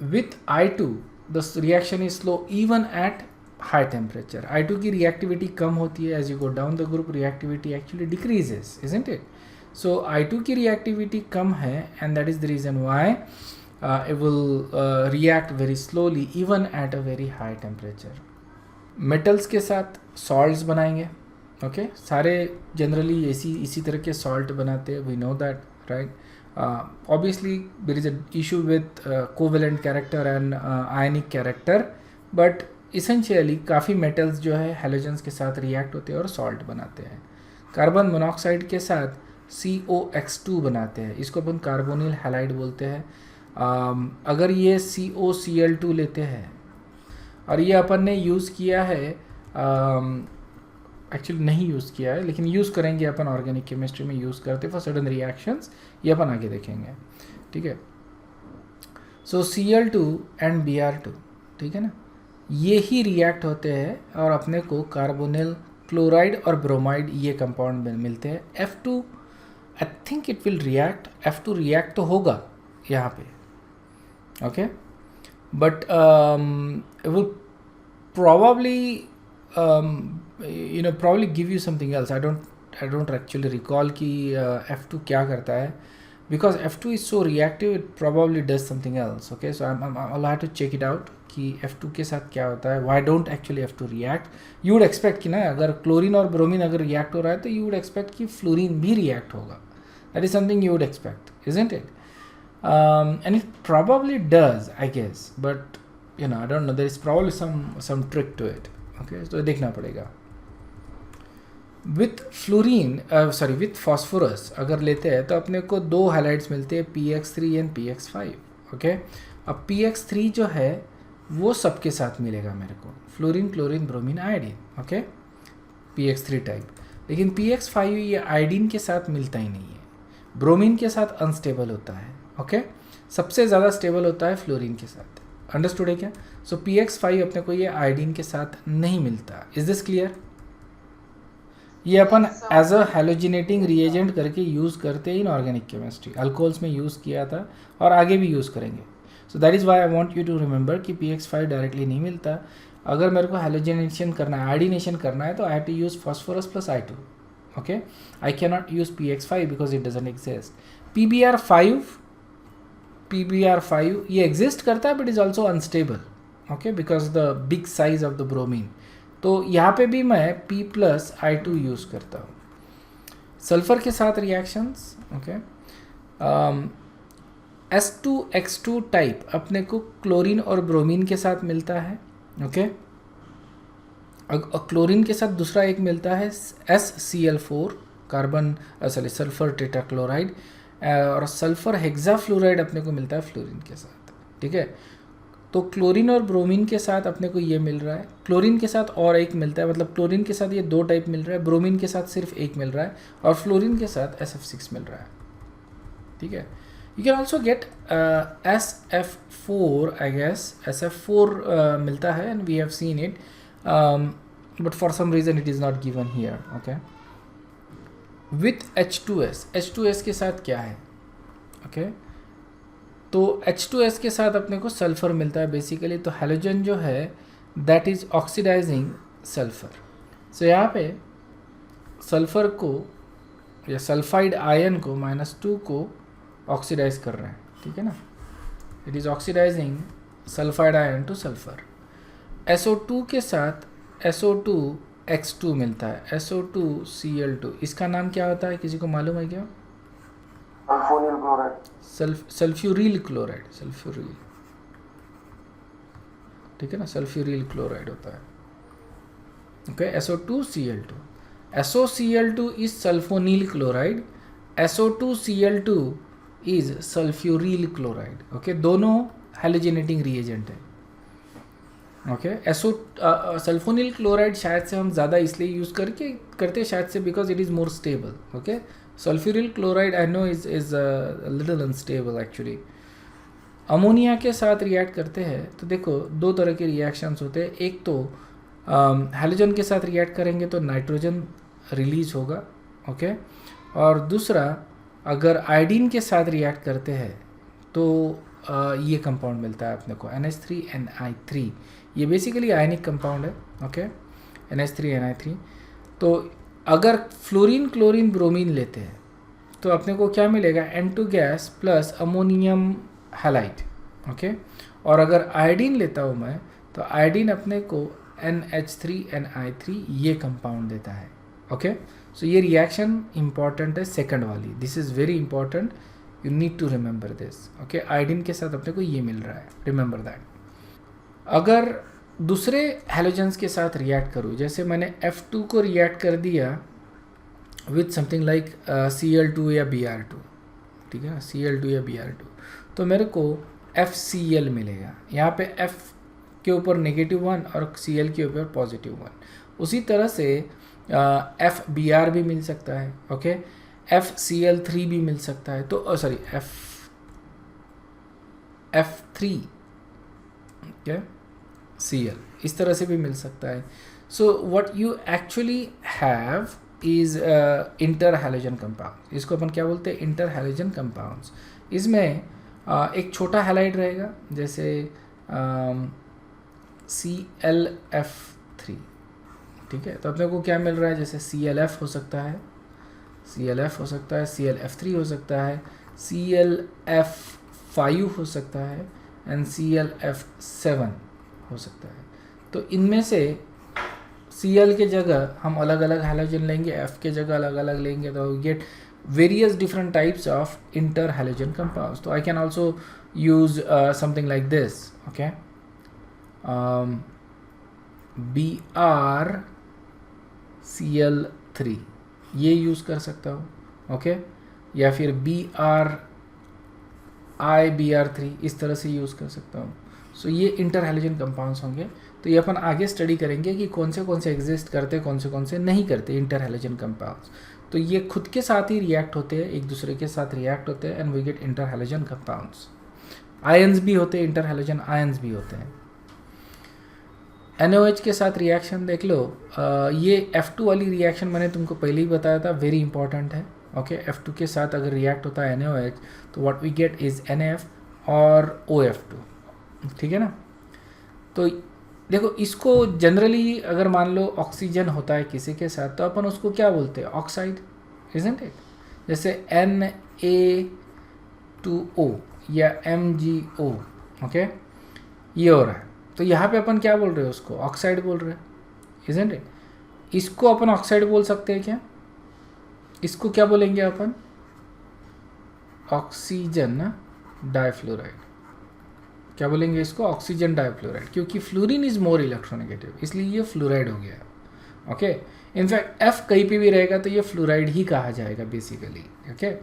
With I2 the reaction is slow even at high temperature. I2 की रिएक्टिविटी कम होती है, as you go down the group reactivity actually decreases, isn't it? So I2 की reactivity कम है and that is the reason why it will react very slowly even at a very high temperature. Metals के साथ salts बनाएंगे, okay सारे generally इसी तरह के सॉल्ट बनाते हैं, we know that, right? Obviously there is a issue with covalent character and ionic character, but essentially काफ़ी मेटल्स जो है हैलोजेंस के साथ रिएक्ट होते हैं और सॉल्ट बनाते हैं। कार्बन मोनोऑक्साइड के साथ COX2 बनाते हैं, इसको अपन कार्बोनिल हैलाइड बोलते हैं। अगर ये COCl2 लेते हैं और ये अपन ने यूज़ किया है, एक्चुअली नहीं यूज़ किया है लेकिन यूज़ करेंगे अपन, ऑर्गेनिक केमिस्ट्री में यूज़ करते फॉर सडन रिएक्शंस, ये अपन आगे देखेंगे, ठीक है? सो Cl2 एंड Br2, ठीक है ना, ये ही रिएक्ट होते हैं और अपने को कार्बोनिल क्लोराइड और ब्रोमाइड ये कंपाउंड मिलते हैं। F2 I think it will react, F2 react तो होगा यहाँ पे, okay, but it will probably probably give you something else. I don't actually recall कि F2 क्या करता है, because F2 is so reactive it probably does something else, okay? So I'll have to check it out कि F2 के साथ क्या होता है, why don't actually F2 react. You would expect कि ना, अगर क्लोरीन और ब्रोमीन अगर रिएक्ट हो रहा है तो you would expect कि फ्लोरीन भी रिएक्ट होगा, that is something you would expect, isn't it? And it probably does, I guess, but I don't know, there is probably some trick to it, okay? तो देखना पड़ेगा। With fluorine with phosphorus अगर लेते हैं तो अपने को दो हैलाइड्स मिलते हैं, PX3 एंड PX5, ओके? अब PX3 जो है वो सबके साथ मिलेगा मेरे को, fluorine, chlorine, bromine, iodine, okay, PX3 type. लेकिन PX5 ये आयोडीन के साथ मिलता ही नहीं है, ब्रोमीन के साथ अनस्टेबल होता है, ओके? सबसे ज़्यादा स्टेबल होता है फ्लोरीन के साथ, अंडरस्टूड है क्या? सो PX5 अपने को ये आयोडीन के साथ नहीं मिलता। Is this clear? ये अपन एज अ हेलोजिनेटिंग रिएजेंट करके यूज़ करते हैं इन ऑर्गेनिक केमिस्ट्री, अल्कोहल्स में यूज़ किया था और आगे भी यूज़ करेंगे। So that is why I want you to remember कि PX5 डायरेक्टली नहीं मिलता। अगर मेरे को हेलोजिनेशन करना है, आयोडीनेशन करना है, तो I have to use phosphorus plus I2, okay? I cannot नॉट यूज़ PX5 because it doesn't exist. PBr5 ये एग्जिस्ट करता है but is also unstable, okay, because the big size of the bromine. तो यहाँ पे भी मैं P प्लस I2 यूज़ करता हूँ। सल्फ़र के साथ रिएक्शंस, ओके, S2X2 टाइप अपने को क्लोरीन और ब्रोमीन के साथ मिलता है, ओके? क्लोरीन के साथ दूसरा एक मिलता है SCl4 कार्बन सल्फ़र टेट्राक्लोराइड, और सल्फ़र हेक्साफ्लोराइड अपने को मिलता है फ्लोरीन के साथ, ठीक है? तो क्लोरीन और ब्रोमीन के साथ अपने को ये मिल रहा है, क्लोरीन के साथ और एक मिलता है, मतलब क्लोरीन के साथ ये दो टाइप मिल रहा है, ब्रोमीन के साथ सिर्फ एक मिल रहा है, और फ्लोरीन के साथ SF6 मिल रहा है, ठीक है? You can also get SF4, I guess SF4 मिलता है, and we have seen it, but for some reason it is not given here, okay? With H2S के साथ क्या है, ओके? तो H2S के साथ अपने को सल्फ़र मिलता है बेसिकली। तो हैलोजन जो है दैट इज़ ऑक्सीडाइजिंग सल्फ़र। सो यहाँ पे सल्फ़र को या सल्फाइड आयन को -2 को ऑक्सीडाइज कर रहे हैं, ठीक है ना? It is oxidising sulphide ion to sulphur. SO2 के साथ SO2X2 मिलता है, SO2Cl2। इसका नाम क्या होता है, किसी को मालूम है क्या? Sulphonyl chloride, sulphuryl chloride, sulphuryl, ठीक है ना, सल्फ्यूरिल क्लोराइड होता है, okay? SO2Cl2, SOCl2 is sulphonyl chloride, SO2Cl2 is sulphuryl chloride, okay? दोनों हैलोजिनेटिंग रिएजेंट है, ओके? सल्फोनिल क्लोराइड शायद से हम ज़्यादा इसलिए यूज़ करते शायद से because it is more stable, okay? Sulphuryl chloride I know is little unstable actually. Ammonia के साथ रिएक्ट करते हैं तो देखो दो तरह के रिएक्शंस होते हैं, एक तो हैलोजन के साथ रिएक्ट करेंगे तो नाइट्रोजन रिलीज होगा, ओके? और दूसरा अगर आयोडीन के साथ रिएक्ट करते हैं तो ये कंपाउंड मिलता है अपने को NH3NI3। ये बेसिकली आयनिक कंपाउंड है, ओके, NH3NI3। तो अगर फ्लोरीन क्लोरीन ब्रोमीन लेते हैं तो अपने को क्या मिलेगा, N2 gas plus ammonium halide, okay. और अगर आयोडीन लेता हूँ मैं तो आयोडीन अपने को NH3NI3 ये कंपाउंड देता है, ओके। सो ये रिएक्शन इंपॉर्टेंट है, सेकंड वाली, this is very important, you need to remember this, okay. Iodine के साथ अपने को ये मिल रहा है, रिमेंबर दैट। अगर दूसरे हैलोजेंस के साथ रिएक्ट करूँ, जैसे मैंने F2 को रिएक्ट कर दिया विथ समथिंग लाइक Cl2 या Br2, ठीक है ना, Cl2 या Br2, तो मेरे को FCl मिलेगा। यहाँ पे F के ऊपर -1 और Cl के ऊपर +1। उसी तरह से FBr भी मिल सकता है, ओके, FCl3 भी मिल सकता है, तो सॉरी F3 क्या Cl, इस तरह से भी मिल सकता है। So what you actually have is inter halogen compound. इसको अपन क्या बोलते हैं, इंटर हैलोजन कंपाउंड्स। इसमें एक छोटा हैलाइड रहेगा, जैसे ClF3, ठीक है। तो अपने को क्या मिल रहा है, जैसे ClF हो सकता है, ClF हो सकता है, ClF3 हो सकता है, ClF5 हो सकता है एंड ClF7 हो सकता है। तो इनमें से Cl के जगह हम अलग अलग हैलोजन लेंगे, F के जगह अलग अलग लेंगे, तो we get various different types of interhalogen compounds. So I can also use something like this, okay, BrCl3 ये यूज़ कर सकता हूँ, ओके, या फिर BrIBr3 इस तरह से यूज़ कर सकता हूँ। सो ये इंटरहैलोजन कंपाउंड्स होंगे। तो ये अपन आगे स्टडी करेंगे कि कौन से एग्जिस्ट करते हैं, कौन से नहीं करते इंटरहैलोजन कंपाउंड्स। तो ये खुद के साथ ही रिएक्ट होते हैं, एक दूसरे के साथ रिएक्ट होते हैं and we get interhalogen compounds. Ions भी होते हैं, इंटरहैलोजन आयंस भी होते हैं। NaOH के साथ रिएक्शन देख लो, ये F2 वाली रिएक्शन मैंने तुमको पहले ही बताया था, वेरी इंपॉर्टेंट है, ओके। F2 के साथ अगर रिएक्ट होता है NaOH तो what we get is NF और OF2, ठीक है ना। तो देखो, इसको जनरली अगर मान लो ऑक्सीजन होता है किसी के साथ तो अपन उसको क्या बोलते हैं, ऑक्साइड, इजंट इट। जैसे Na2O या MgO, ओके, ये हो रहा है, तो यहाँ पे अपन क्या बोल रहे हैं, उसको ऑक्साइड बोल रहे हैं, इजंट इट। इसको अपन ऑक्साइड बोल सकते हैं क्या, इसको क्या बोलेंगे अपन, ऑक्सीजन डाइफ्लोराइड, क्या बोलेंगे इसको, ऑक्सीजन डाइफ्लोराइड, क्योंकि फ्लोरीन इज मोर इलेक्ट्रोनेगेटिव, इसलिए ये फ्लोराइड हो गया, ओके। इनफैक्ट F कहीं पे भी रहेगा तो ये फ्लोराइड ही कहा जाएगा बेसिकली, ओके।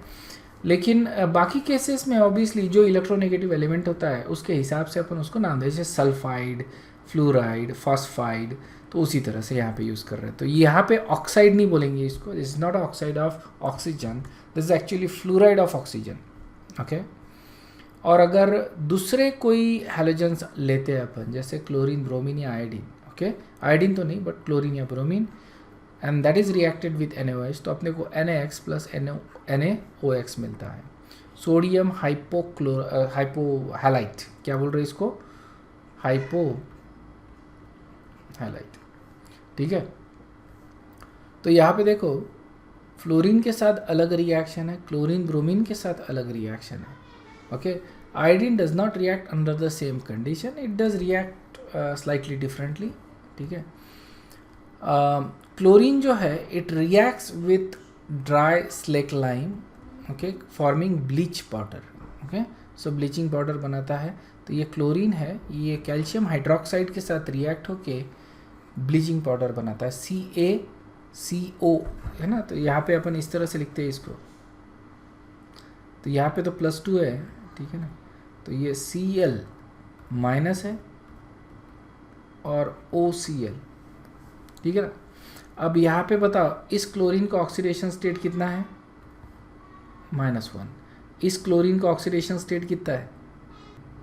लेकिन बाकी केसेस में ऑब्वियसली जो इलेक्ट्रोनेगेटिव एलिमेंट होता है उसके हिसाब से अपन उसको नाम दें, जैसे सल्फाइड, फ्लोराइड, फॉस्फाइड, तो उसी तरह से यहाँ पे यूज़ कर रहे हैं। तो यहाँ पे ऑक्साइड नहीं बोलेंगे इसको, this is not oxide of oxygen, this is actually fluoride of oxygen, okay. और अगर दूसरे कोई हैलोजेंस लेते हैं अपन, जैसे क्लोरीन, ब्रोमीन या आयोडीन, ओके, आयोडीन तो नहीं बट क्लोरीन या bromine, and that is reacted with NaOH, तो अपने को NaX प्लस NaOX मिलता है। सोडियम हाइपोहैलाइट, क्या बोल रहे हैं इसको, हाइपोहैलाइट, ठीक है। तो यहाँ पे देखो, फ्लोरीन के साथ अलग रिएक्शन है, क्लोरीन ब्रोमीन के साथ अलग रिएक्शन है, okay. Iodine does not react under the same condition, it does react slightly differently, ठीक है। क्लोरीन जो है it reacts with dry slack lime, okay, forming bleach powder, okay. So bleaching powder बनाता है। तो ये क्लोरीन है, ये कैल्शियम हाइड्रोक्साइड के साथ रिएक्ट होके ब्लीचिंग पाउडर बनाता है, CaCO, है ना। तो यहाँ पे अपन इस तरह से लिखते हैं इसको, तो यहाँ पे तो +2 है, ठीक है ना। तो ये Cl माइनस है और OCl, ठीक है ना। अब यहाँ पे बताओ, इस क्लोरीन का ऑक्सीडेशन स्टेट कितना है, -1। इस क्लोरीन का ऑक्सीडेशन स्टेट कितना है,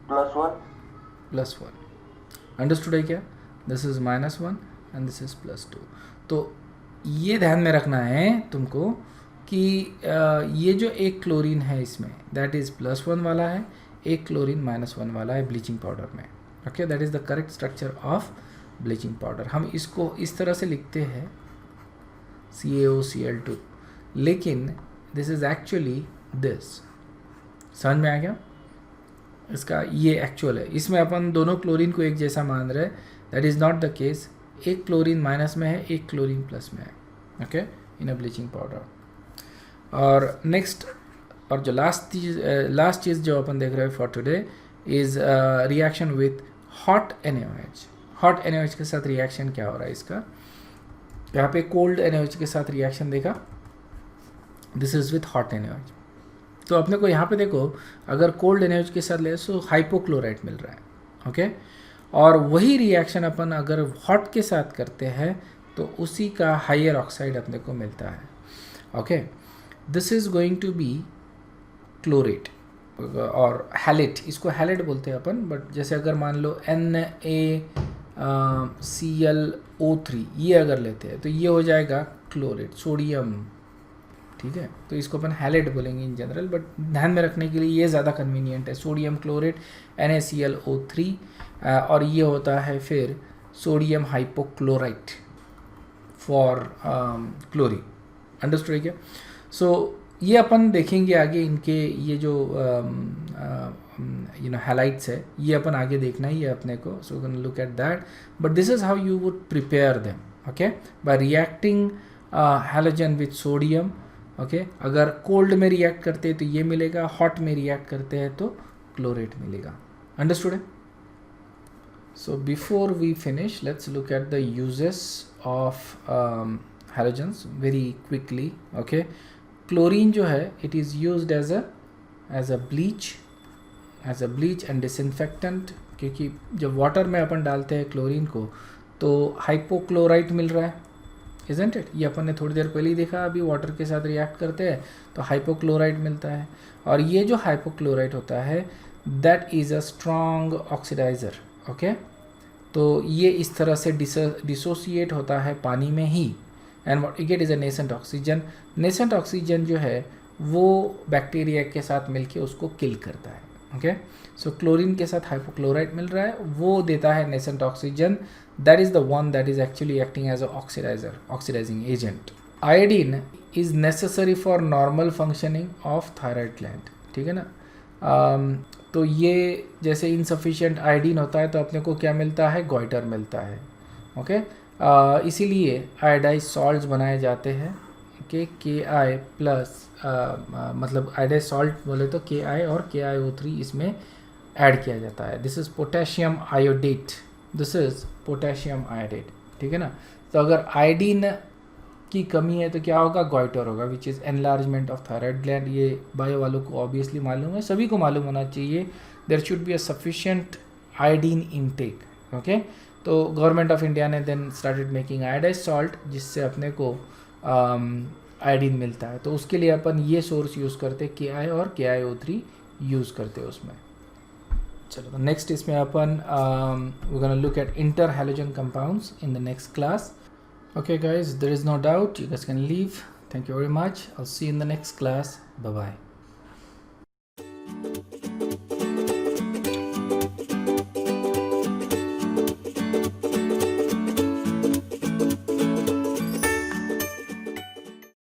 +1। अंडरस्टूड है क्या, this is -1 and this is +2। तो ये ध्यान में रखना है तुमको कि ये जो एक क्लोरीन है इसमें दैट इज़ +1 वाला है, एक क्लोरीन -1 वाला है ब्लीचिंग पाउडर में. Okay, that is the correct structure of bleaching powder. हम इसको इस तरह से लिखते हैं CaOCl2, लेकिन दिस इज़ एक्चुअली दिस. समझ में आ गया? इसका ये एक्चुअल है. इसमें अपन दोनों क्लोरीन को एक जैसा मान रहे हैं. That is not the case. एक क्लोरीन माइनस में है, एक क्लोरीन प्लस में है. ओके, इन अ ब्लीचिंग पाउडर. और नेक्स्ट और जो लास्ट चीज़ जो अपन देख रहे हैं for today is reaction with hot NaOH. Hot NaOH के साथ रिएक्शन क्या हो रहा है इसका? यहाँ पे कोल्ड NaOH के साथ रिएक्शन देखा. This is with hot NaOH. तो अपने को यहाँ पे देखो, अगर कोल्ड NaOH के साथ ले तो हाइपोक्लोराइट मिल रहा है. ओके, और वही रिएक्शन अपन अगर हॉट के साथ करते हैं तो उसी का हायर ऑक्साइड अपने को मिलता है. Okay, this is going to be chlorate और हैलेट. इसको हैलेट बोलते हैं अपन, बट जैसे अगर मान लो NaClO3 ये अगर लेते हैं तो ये हो जाएगा क्लोरेट, सोडियम. ठीक है, तो इसको अपन हैलेट बोलेंगे इन जनरल, बट ध्यान में रखने के लिए ये ज़्यादा कन्वीनियंट है. सोडियम क्लोरेट NaClO3 और ये होता है फिर sodium hypochlorite for chlorine. Understood क्या? सो ये अपन देखेंगे आगे इनके ये जो हैलाइट्स है ये अपन आगे देखना ही है अपने को. So can look at that, but this is how you would prepare them. Okay, bye reacting halogen with sodium. Okay, अगर कोल्ड में रिएक्ट करते हैं तो ये मिलेगा, हॉट में रिएक्ट करते हैं तो क्लोरेट मिलेगा. अंडरस्टूड है? So before we finish let's look at the uses of halogens very quickly. Okay, chlorine जो है it is used as a bleach and disinfectant, क्योंकि जब वाटर में अपन डालते हैं क्लोरीन को तो हाइपोक्लोराइट मिल रहा है, इजंट इट? ये अपन ने थोड़ी देर पहले ही देखा. अभी वाटर के साथ रिएक्ट करते हैं तो हाइपोक्लोराइट मिलता है, और ये जो हाइपोक्लोराइट होता है that is a strong oxidiser. Okay, तो ये इस तरह से डिसोसिएट होता है पानी में ही, and what you get is a nascent oxygen. Nascent oxygen जो है वो बैक्टीरिया के साथ मिलके उसको किल करता है. ओके, सो क्लोरीन के साथ हाइपोक्लोराइट मिल रहा है, वो देता है nascent oxygen. That is the one that is actually acting as a oxidising agent. Iodine is necessary for normal functioning of thyroid gland. ठीक है ना? तो ये जैसे इनसफिशिएंट आयोडीन होता है तो अपने को क्या मिलता है? गॉइटर मिलता है. ओके, इसीलिए आयोडाइज सॉल्ट्स बनाए जाते हैं. ओके, Ki प्लस मतलब आयोडाइज सॉल्ट बोले तो Ki और KiO3 इसमें ऐड किया जाता है. This is potassium iodate. ठीक है ना? तो अगर आयोडीन की कमी है तो क्या होगा? गॉइटर होगा, which is enlargement of thyroid gland. ये बायो वालों को ऑब्वियसली मालूम है, सभी को मालूम होना चाहिए. There should be a sufficient iodine intake. Okay, तो गवर्नमेंट ऑफ इंडिया ने then started making iodise salt, जिससे अपने को आयोडीन मिलता है. तो उसके लिए अपन ये सोर्स यूज़ करते Ki और KiO3 यूज़ करते हैं उसमें. चलो, तो नेक्स्ट इसमें अपन we gonna look at interhalogen compounds in the next class. Okay guys, there is no doubt, you guys can leave. Thank you very much. I'll see you in the next class. Bye bye.